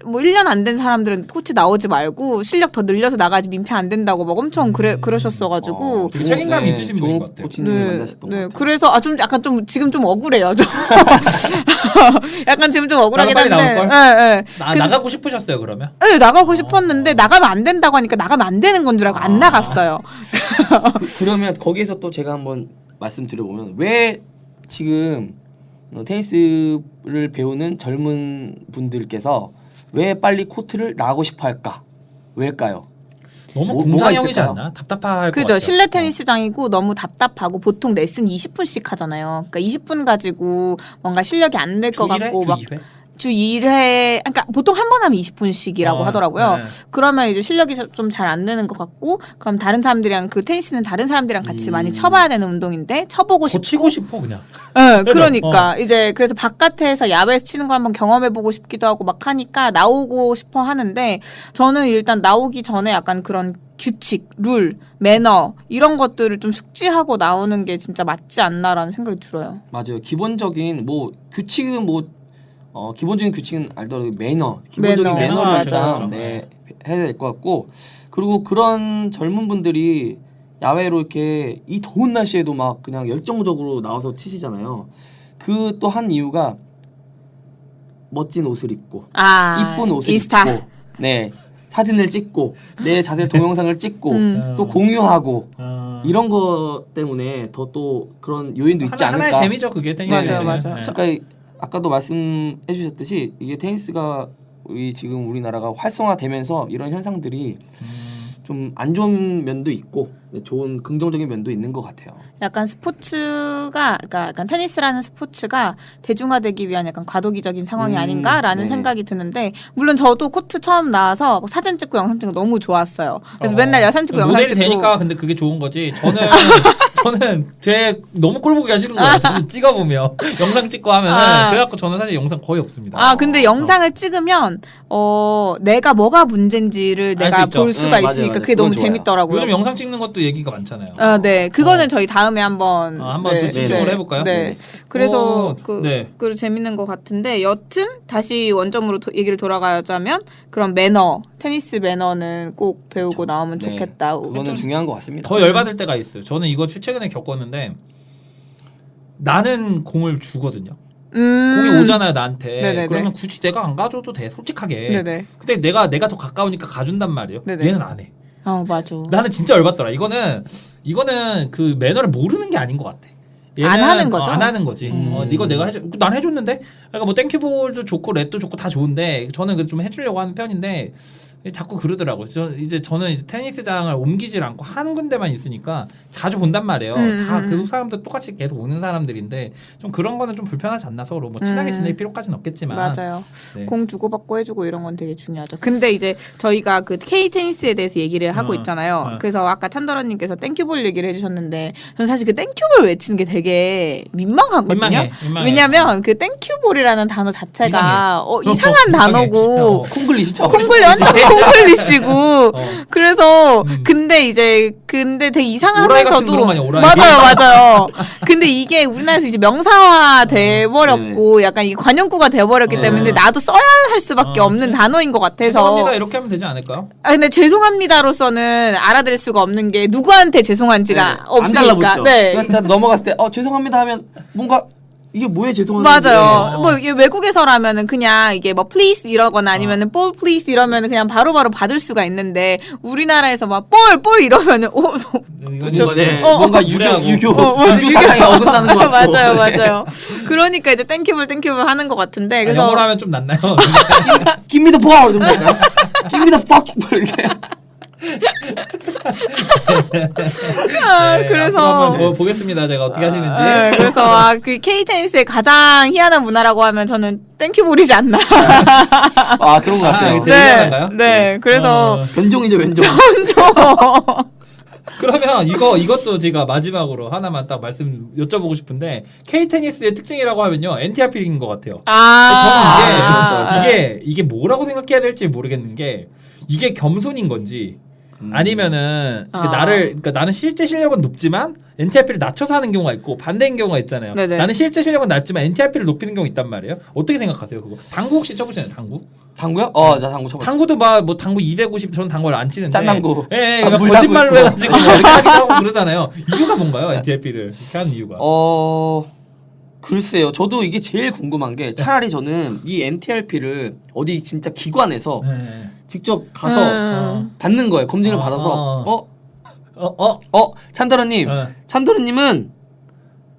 [SPEAKER 2] 뭐 1년 안 된 사람들은 코치 나오지 말고 실력 더 늘려서 나가지 민폐 안 된다고 막 엄청 그러셨어가지고
[SPEAKER 1] 되게 책임감이 있으신 분인
[SPEAKER 3] 좋은
[SPEAKER 1] 것 같아요.
[SPEAKER 3] 코치님을
[SPEAKER 2] 네,
[SPEAKER 3] 만나셨던 것
[SPEAKER 2] 네.
[SPEAKER 3] 같아요.
[SPEAKER 2] 그래서 좀 약간 좀 지금 좀 억울해요. 좀 약간 지금 좀 억울하긴
[SPEAKER 1] 나도 빨리
[SPEAKER 2] 한데.
[SPEAKER 1] 나올걸?
[SPEAKER 2] 네, 네.
[SPEAKER 1] 나가고 싶으셨어요 그러면?
[SPEAKER 2] 네, 나가고 싶었는데 나가면 안 된다고 하니까 나가면 안 되는 건 줄 알고 안 나갔어요.
[SPEAKER 3] 그러면 거기에서 또 제가 한번 말씀드려보면 왜 지금 테니스를 배우는 젊은 분들께서 왜 빨리 코트를 나가고 싶어할까? 왜일까요?
[SPEAKER 1] 너무
[SPEAKER 3] 뭐가
[SPEAKER 1] 공장형이지
[SPEAKER 3] 있을까요?
[SPEAKER 1] 않나? 답답할 것
[SPEAKER 2] 그죠.
[SPEAKER 1] 같아요.
[SPEAKER 2] 실내 테니스장이고 너무 답답하고 보통 레슨 20분씩 하잖아요. 그러니까 20분 가지고 뭔가 실력이 안 될 것
[SPEAKER 1] 주 1회?
[SPEAKER 2] 같고
[SPEAKER 1] 주
[SPEAKER 2] 막
[SPEAKER 1] 2회?
[SPEAKER 2] 주 1회 그러니까 보통 한 번 하면 20분씩이라고 하더라고요.
[SPEAKER 1] 네.
[SPEAKER 2] 그러면 이제 실력이 좀 잘 안 느는 것 같고 그럼 다른 사람들이랑 그 테니스는 다른 사람들이랑 같이 많이 쳐봐야 되는 운동인데 쳐보고 싶고
[SPEAKER 1] 고치고 싶어 그냥.
[SPEAKER 2] 네,
[SPEAKER 1] 그죠?
[SPEAKER 2] 그러니까 이제 그래서 바깥에서 야외에서 치는 걸 한번 경험해보고 싶기도 하고 막 하니까 나오고 싶어 하는데 저는 일단 나오기 전에 약간 그런 규칙, 룰, 매너 이런 것들을 좀 숙지하고 나오는 게 진짜 맞지 않나라는 생각이 들어요.
[SPEAKER 3] 맞아요. 기본적인 뭐 규칙은 기본적인 규칙은 알더라도 기본적인
[SPEAKER 2] 매너.
[SPEAKER 3] 매너를
[SPEAKER 2] 맞아요.
[SPEAKER 3] 일단 해야 될 것 같고 그리고 그런 젊은 분들이 야외로 이렇게 이 더운 날씨에도 막 그냥 열정적으로 나와서 치시잖아요. 그 또 한 이유가 멋진 옷을 입고 이쁜 옷을
[SPEAKER 2] 인스타.
[SPEAKER 3] 입고 네 사진을 찍고 내 자세 동영상을 찍고
[SPEAKER 2] 음.
[SPEAKER 3] 또 공유하고
[SPEAKER 1] 어.
[SPEAKER 3] 이런 거 때문에 더 또 그런 요인도 있지 않을까.
[SPEAKER 1] 하나의 재미죠 그게 테니스.
[SPEAKER 2] 맞아요.
[SPEAKER 3] 그러니까 아까도 말씀해 주셨듯이 이게 테니스가 우리나라가 활성화되면서 이런 현상들이 좀 안 좋은 면도 있고 좋은 긍정적인 면도 있는 것 같아요.
[SPEAKER 2] 약간 스포츠가 그러니까 약간 테니스라는 스포츠가 대중화되기 위한 약간 과도기적인 상황이 아닌가라는
[SPEAKER 3] 네.
[SPEAKER 2] 생각이 드는데 물론 저도 코트 처음 나와서 막 사진 찍고 영상 찍고 너무 좋았어요. 그래서 맨날 사진 찍고 영상
[SPEAKER 1] 모델이
[SPEAKER 2] 찍고
[SPEAKER 1] 되니까 근데 그게 좋은 거지. 저는 저는 제 너무 꼴 보기가 싫은 거예요. 저는 찍어보면 영상 찍고 하면은 그래갖고 저는 사실 영상 거의 없습니다.
[SPEAKER 2] 근데 영상을 찍으면 내가 뭐가 문제인지를
[SPEAKER 1] 알
[SPEAKER 2] 내가
[SPEAKER 1] 수 있죠.
[SPEAKER 2] 볼 수가
[SPEAKER 3] 맞아요,
[SPEAKER 2] 있으니까
[SPEAKER 3] 맞아요.
[SPEAKER 2] 그게 너무
[SPEAKER 3] 그건 좋아요.
[SPEAKER 2] 재밌더라고요.
[SPEAKER 1] 요즘 영상 찍는 것도 얘기가 많잖아요.
[SPEAKER 2] 네, 그거는 저희 다음에 한번
[SPEAKER 1] 한번 또 집중을 해볼까요?
[SPEAKER 2] 네, 그래서
[SPEAKER 1] 네.
[SPEAKER 2] 그 재밌는 것 같은데 여튼 다시 원점으로 얘기를 돌아가자면 그런 매너, 테니스 매너는 꼭 배우고 나오면
[SPEAKER 3] 네.
[SPEAKER 2] 좋겠다.
[SPEAKER 3] 그거는 중요한 것 같습니다.
[SPEAKER 1] 더 열받을 때가 있어요. 저는 이거 최근에 겪었는데 나는 공을 주거든요. 공이 오잖아요 나한테.
[SPEAKER 2] 네네네.
[SPEAKER 1] 그러면 굳이 내가 안 가줘도 돼 솔직하게.
[SPEAKER 2] 네네.
[SPEAKER 1] 근데 내가 더 가까우니까 가준단 말이에요.
[SPEAKER 2] 네네.
[SPEAKER 1] 얘는 안 해.
[SPEAKER 2] 맞아.
[SPEAKER 1] 나는 진짜 열받더라. 이거는 그 매너를 모르는 게 아닌 것 같아.
[SPEAKER 2] 안 하는 거죠?
[SPEAKER 1] 안 하는 거지. 이거 내가 해줘. 난 해줬는데. 그러니까 뭐 땡큐볼도 좋고 렛도 좋고 다 좋은데 저는 그래도 좀 해주려고 하는 편인데 자꾸 그러더라고. 저는 이제 테니스장을 옮기질 않고 한 군데만 있으니까 자주 본단 말이에요. 다 그 사람들 똑같이 계속 오는 사람들인데 좀 그런 거는 좀 불편하지 않나 서로 뭐 친하게 지낼 필요까지는 없겠지만.
[SPEAKER 2] 맞아요.
[SPEAKER 1] 네.
[SPEAKER 2] 공 주고받고 해주고 이런 건 되게 중요하죠. 근데 이제 저희가 그 K 테니스에 대해서 얘기를 하고 있잖아요. 그래서 아까 찬더라님께서 땡큐볼 얘기를 해주셨는데 저는 사실 그 땡큐볼 외치는 게 되게 민망하거든요.
[SPEAKER 1] 민망해.
[SPEAKER 2] 왜냐면 그 땡큐볼이라는 단어 자체가
[SPEAKER 1] 이상해.
[SPEAKER 2] 이상한 단어고
[SPEAKER 3] 콩글리시죠?
[SPEAKER 2] 콩글리 완전 콩글리시고 그래서 근데 되게 이상하면서도 맞아요. 근데 이게 우리나라에서 이제 명사화 돼버렸고 약간 이게 관용구가 돼버렸기 때문에 나도 써야 할 수밖에 없는 단어인 것 같아서.
[SPEAKER 1] 죄송합니다 이렇게 하면 되지 않을까요?
[SPEAKER 2] 근데 죄송합니다로서는 알아들을 수가 없는 게 누구한테 죄송한지가
[SPEAKER 3] 안
[SPEAKER 2] 없으니까.
[SPEAKER 3] 달라붙죠.
[SPEAKER 2] 네.
[SPEAKER 3] 그러니까 넘어갔을 때 죄송합니다 하면 뭔가 이게 뭐에 죄송한데.
[SPEAKER 2] 맞아요. 뭐 이게 외국에서라면은 그냥 이게 뭐 please 이러거나 아니면은 볼 please 이러면은 그냥 바로바로 받을 수가 있는데 우리나라에서 막 볼 이러면은
[SPEAKER 3] 뭔가 유교 사상에 어긋나는 것 같고.
[SPEAKER 2] 맞아요. 그러니까 이제 땡큐볼 하는 것 같은데 그래서
[SPEAKER 1] 영어로 하면 좀 낫나요?
[SPEAKER 3] Give me the ball 이런 거. Give me the fucking ball 이렇게.
[SPEAKER 2] 그래서
[SPEAKER 1] 한번 뭐 보겠습니다. 제가 어떻게 하시는지.
[SPEAKER 2] 그래서 그 K 테니스의 가장 희한한 문화라고 하면 저는 땡큐볼이지 않나.
[SPEAKER 3] 그런 것 같아요.
[SPEAKER 1] 제일 희한한가요?
[SPEAKER 2] 네. 그래서
[SPEAKER 3] 변종이죠 변종.
[SPEAKER 1] 그러면 이것도 제가 마지막으로 하나만 딱 말씀 여쭤보고 싶은데 K 테니스의 특징이라고 하면요 NTRP인 것 같아요. 저는 이게 뭐라고 생각해야 될지 모르겠는 게 이게 겸손인 건지 아니면은 그러니까 나는 실제 실력은 높지만 NTRP를 낮춰서 하는 경우가 있고 반대인 경우가 있잖아요.
[SPEAKER 2] 네네.
[SPEAKER 1] 나는 실제 실력은 낮지만 NTRP를 높이는 경우 있단 말이에요. 어떻게 생각하세요 그거? 당구 혹시 쳐보시나요 당구?
[SPEAKER 3] 당구요? 나 당구 쳐봤죠.
[SPEAKER 1] 당구도 뭐 당구 250 저는 당구를 안 치는데
[SPEAKER 3] 짠당구.
[SPEAKER 1] 예, 거짓말로 해가지고 뭐 이렇게 하기도 하고 그러잖아요. 이유가 뭔가요 NTRP를 이렇게 하는 이유가?
[SPEAKER 3] 글쎄요. 저도 이게 제일 궁금한 게 차라리 저는 이 NTRP를 어디 진짜 기관에서 직접 가서 받는 거예요. 검진을 받아서 찬더러님은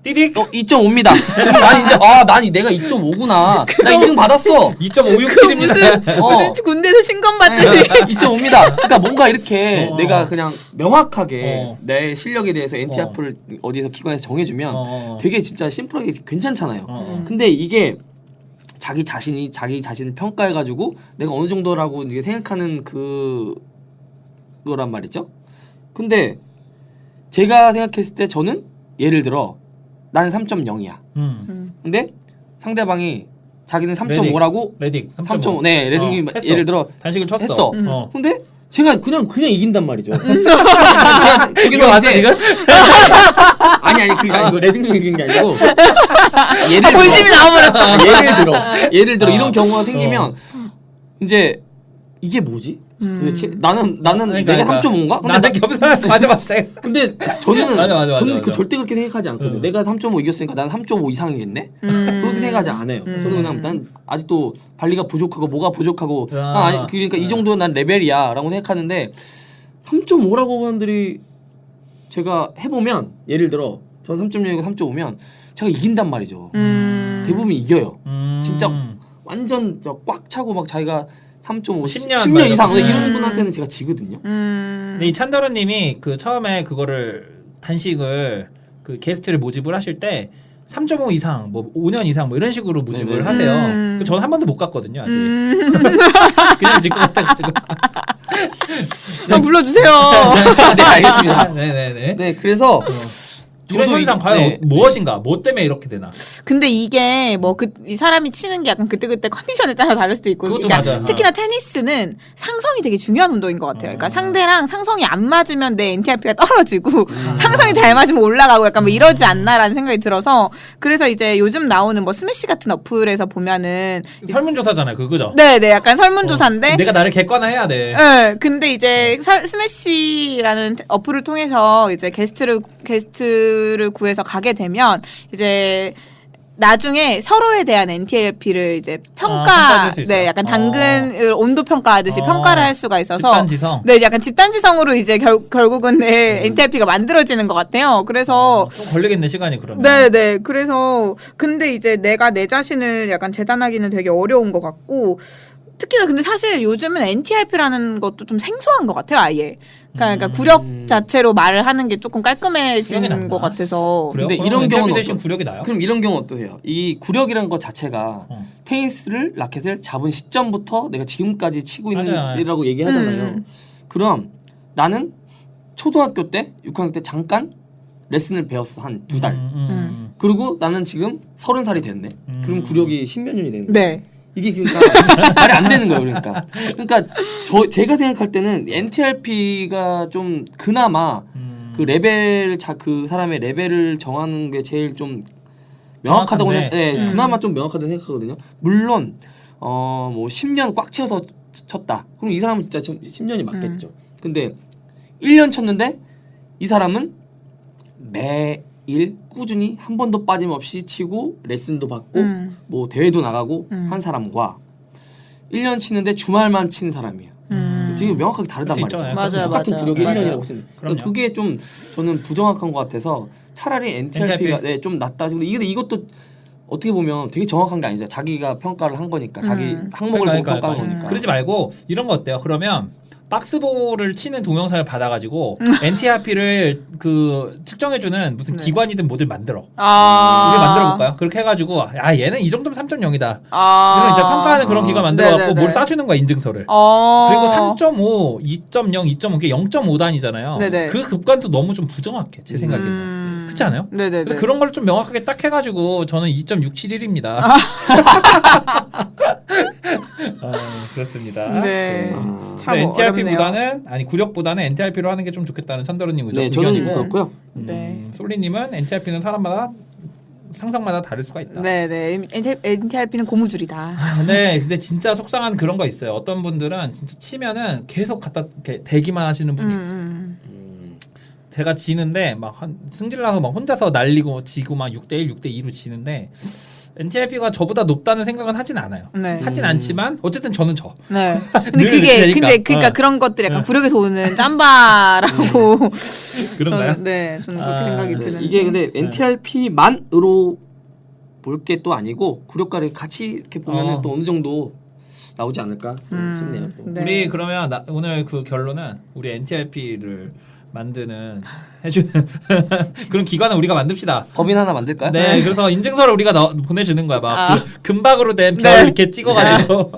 [SPEAKER 1] 띠릭
[SPEAKER 3] 2.5입니다. 난 내가 2.5구나. 나 인증 받았어.
[SPEAKER 1] 2.567입니다.
[SPEAKER 2] 무슨 군대에서 신검 받듯이
[SPEAKER 3] 2.5입니다. 그러니까 뭔가 이렇게 내가 그냥 명확하게 내 실력에 대해서 NTRP를 어디서 기관에서 정해주면 되게 진짜 심플하게 괜찮잖아요. 근데 이게 자기 자신을 평가해가지고 내가 어느 정도라고 이제 생각하는 그거란 말이죠. 근데 제가 생각했을 때 저는 예를 들어 나는 3.0이야. 근데 상대방이 자기는 3.5라고
[SPEAKER 1] 레딕
[SPEAKER 3] 3.5. 네, 레딩이 예를 들어
[SPEAKER 1] 단식을 쳤어.
[SPEAKER 3] 했어. 근데 제가 그냥 이긴단 말이죠.
[SPEAKER 1] 이거 맞아 지금?
[SPEAKER 3] 아니 그게 아니고 레딩이 이긴 게 아니고
[SPEAKER 2] 본심이 나와버렸다.
[SPEAKER 3] 예를 들어 이런 경우가 생기면 이제 이게 뭐지? 나는 내가 3.5인가?
[SPEAKER 1] 나는 겸손한 맞아.
[SPEAKER 3] 근데 저는
[SPEAKER 1] 맞아.
[SPEAKER 3] 절대 그렇게 생각하지 않거든요. 내가 3.5 이겼으니까 나는 3.5 이상이겠네? 그렇게 생각하지 않아요. 저는 그냥 난 아직도 발리가 부족하고 뭐가 부족하고 그러니까 이 정도는 난 레벨이야 라고 생각하는데 3.5라고 사람들이 제가 해보면 예를 들어 전 3.0이고 3.5면 제가 이긴단 말이죠. 대부분 이겨요. 진짜 완전 꽉 차고 막 자기가 3.5, 10년 이상 이런 분한테는 제가 지거든요.
[SPEAKER 1] 근데 이 찬더러님이 그 처음에 그거를 단식을 그 게스트를 모집을 하실 때 3.5 이상, 뭐 5년 이상 뭐 이런 식으로 모집을 하세요. 저는 한 번도 못 갔거든요 아직. 그냥 지금
[SPEAKER 2] 불러주세요.
[SPEAKER 3] 네 알겠습니다.
[SPEAKER 1] 네네네.
[SPEAKER 3] 네 그래서
[SPEAKER 1] 이런
[SPEAKER 3] 저도
[SPEAKER 1] 현상
[SPEAKER 3] 이-
[SPEAKER 1] 과연
[SPEAKER 3] 네.
[SPEAKER 1] 무엇인가? 뭐 때문에 이렇게 되나?
[SPEAKER 2] 근데 이게 뭐 이 사람이 치는 게 약간 그때그때 컨디션에 따라 다를 수도 있고.
[SPEAKER 1] 그것도
[SPEAKER 2] 그러니까
[SPEAKER 1] 맞아요.
[SPEAKER 2] 특히나 테니스는 상성이 되게 중요한 운동인 것 같아요. 그러니까 상대랑 상성이 안 맞으면 내 NTRP가 떨어지고 상성이 잘 맞으면 올라가고 약간 뭐 이러지 않나라는 생각이 들어서 그래서 이제 요즘 나오는 뭐 스매시 같은 어플에서 보면은
[SPEAKER 1] 설문조사잖아요, 그거죠?
[SPEAKER 2] 네네 약간 설문조사인데
[SPEAKER 1] 내가 나를 객관화해야 돼.
[SPEAKER 2] 네, 근데 이제 스매시라는 어플을 통해서 이제 게스트를 구해서 가게 되면 이제 나중에 서로에 대한 NTRP를 이제
[SPEAKER 1] 평가해줄 수 있어요?
[SPEAKER 2] 네, 약간 당근을 온도 평가하듯이 평가를 할 수가 있어서
[SPEAKER 1] 집단지성.
[SPEAKER 2] 네, 약간 집단지성으로 이제 결국은 내 NTRP가 만들어지는 것 같아요. 그래서
[SPEAKER 1] 좀 걸리겠네 시간이 그러면.
[SPEAKER 2] 네네. 그래서 근데 이제 내가 내 자신을 약간 재단하기는 되게 어려운 것 같고 특히나 근데 사실 요즘은 NTRP라는 것도 좀 생소한 것 같아요. 아예. 그러니까 구력 자체로 말을 하는 게 조금
[SPEAKER 1] 구력이
[SPEAKER 2] 깔끔해진
[SPEAKER 1] 낫나?
[SPEAKER 2] 것 같아서.
[SPEAKER 1] 그래요?
[SPEAKER 3] 근데
[SPEAKER 1] 그럼
[SPEAKER 3] 이런
[SPEAKER 1] NTRP
[SPEAKER 3] 경우는
[SPEAKER 1] 대신
[SPEAKER 3] 어떤-
[SPEAKER 1] 구력이 나요?
[SPEAKER 3] 그럼 이런 경우 어떠세요? 이 구력이라는 것 자체가 테니스를 라켓을 잡은 시점부터 내가 지금까지 치고 있는
[SPEAKER 1] 맞아요.
[SPEAKER 3] 이라고 얘기하잖아요.
[SPEAKER 2] 음.
[SPEAKER 3] 그럼 나는 초등학교 때 6학년 때 잠깐 레슨을 배웠어 한 2달. 그리고 나는 지금 30살이 됐네. 그럼 구력이 10몇 년이 되는 거예요.
[SPEAKER 2] 네.
[SPEAKER 3] 이게 그러니까 말이 안 되는 거예요. 그러니까 제가 생각할 때는 NTRP가 좀 그나마 그 레벨 그 사람의 레벨을 정하는 게 제일 좀 명확하다고
[SPEAKER 1] 정확한데.
[SPEAKER 3] 그나마 좀 명확하다고 생각하거든요. 물론 뭐 10년 꽉 채워서 쳤다. 그럼 이 사람은 진짜 10년이 맞겠죠. 근데 1년 쳤는데 이 사람은 매일 꾸준히 한 번도 빠짐없이 치고 레슨도 받고 뭐 대회도 나가고 한 사람과 1년 치는데 주말만 치는 사람이에요. 지금 명확하게 다르단
[SPEAKER 1] 그럴 수
[SPEAKER 3] 말이죠.
[SPEAKER 1] 있잖아요.
[SPEAKER 2] 맞아요,
[SPEAKER 3] 똑같은
[SPEAKER 2] 맞아요.
[SPEAKER 3] 구력이
[SPEAKER 2] 맞아요.
[SPEAKER 3] 1년이라고 쓰는.
[SPEAKER 1] 그럼요.
[SPEAKER 3] 그게 좀 저는 부정확한 것 같아서 차라리 NTRP가
[SPEAKER 1] NTRP.
[SPEAKER 3] 좀 낫다. 근데 이것도 어떻게 보면 되게 정확한 게 아니죠. 자기가 평가를 한 거니까 자기 항목을 보고 평가한 거니까.
[SPEAKER 1] 그러지 말고 이런 거 어때요? 그러면 박스볼을 치는 동영상을 받아가지고 NTRP를 그 측정해주는 무슨
[SPEAKER 2] 네.
[SPEAKER 1] 기관이든 뭐든 만들어.
[SPEAKER 2] 아.
[SPEAKER 1] 우리 만들어 볼까요? 그렇게 해가지고 얘는 이 정도면 3.0이다.
[SPEAKER 2] 아.
[SPEAKER 1] 이런 이제 평가하는 그런 기관 만들어갖고
[SPEAKER 2] 네네네.
[SPEAKER 1] 뭘 싸주는 거야 인증서를. 그리고 3.5, 2.0, 2.5 이게 0.5단이잖아요.
[SPEAKER 2] 네네.
[SPEAKER 1] 그 급관도 너무 좀 부정확해 제 생각에는. 그렇지 않아요?
[SPEAKER 2] 네네네.
[SPEAKER 1] 그래서 그런 걸 좀 명확하게 딱 해가지고 저는 2.671입니다. 그렇습니다.
[SPEAKER 2] 네.
[SPEAKER 3] 아.
[SPEAKER 2] 참 어렵네요.
[SPEAKER 1] NTRP보다는 구력보다는 NTRP로 하는 게 좀 좋겠다는 천더루님
[SPEAKER 3] 네, 저는
[SPEAKER 1] 의견이고
[SPEAKER 3] 그렇고요.
[SPEAKER 2] 네.
[SPEAKER 1] 솔리님은 NTRP는 사람마다 상상마다 다를 수가 있다.
[SPEAKER 2] 네네. NTRP는 고무줄이다.
[SPEAKER 1] 네, 근데 진짜 속상한 그런 거 있어요. 어떤 분들은 진짜 치면은 계속 갖다 이렇게 대기만 하시는 분이 있어요. 제가 지는데 막 승질나서 막 혼자서 날리고 지고 막 6대1, 6대2로 지는데 NTRP가 저보다 높다는 생각은 하진 않아요.
[SPEAKER 2] 네.
[SPEAKER 1] 하진 않지만 어쨌든 저는 저.
[SPEAKER 2] 네. 근데
[SPEAKER 1] 늘
[SPEAKER 2] 그게
[SPEAKER 1] 이렇게 되니까.
[SPEAKER 2] 그러니까 그런 것들이 약간 구력에서 오는 짬바라고
[SPEAKER 1] 그런가요?
[SPEAKER 2] 저는 그렇게 생각이
[SPEAKER 1] 네.
[SPEAKER 2] 드는데.
[SPEAKER 3] 이게 근데 NTRP만으로 볼 게 또 아니고 구력과를 같이 이렇게 보면은 또 어느 정도 나오지 않을까 싶네요.
[SPEAKER 2] 네.
[SPEAKER 1] 우리 그러면 오늘 그 결론은 우리 NTRP를 만드는 해주는 그런 기관을 우리가 만듭시다.
[SPEAKER 3] 법인 하나 만들까요?
[SPEAKER 1] 네, 그래서 인증서를 우리가 보내주는 거야. 막
[SPEAKER 2] 아.
[SPEAKER 1] 그 금박으로 된 별
[SPEAKER 2] 네.
[SPEAKER 1] 이렇게 찍어가지고.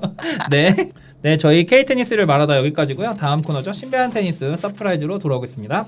[SPEAKER 1] 네. 네, 저희 K 테니스를 말하다 여기까지고요. 다음 코너죠. 신비한 테니스 서프라이즈로 돌아오겠습니다.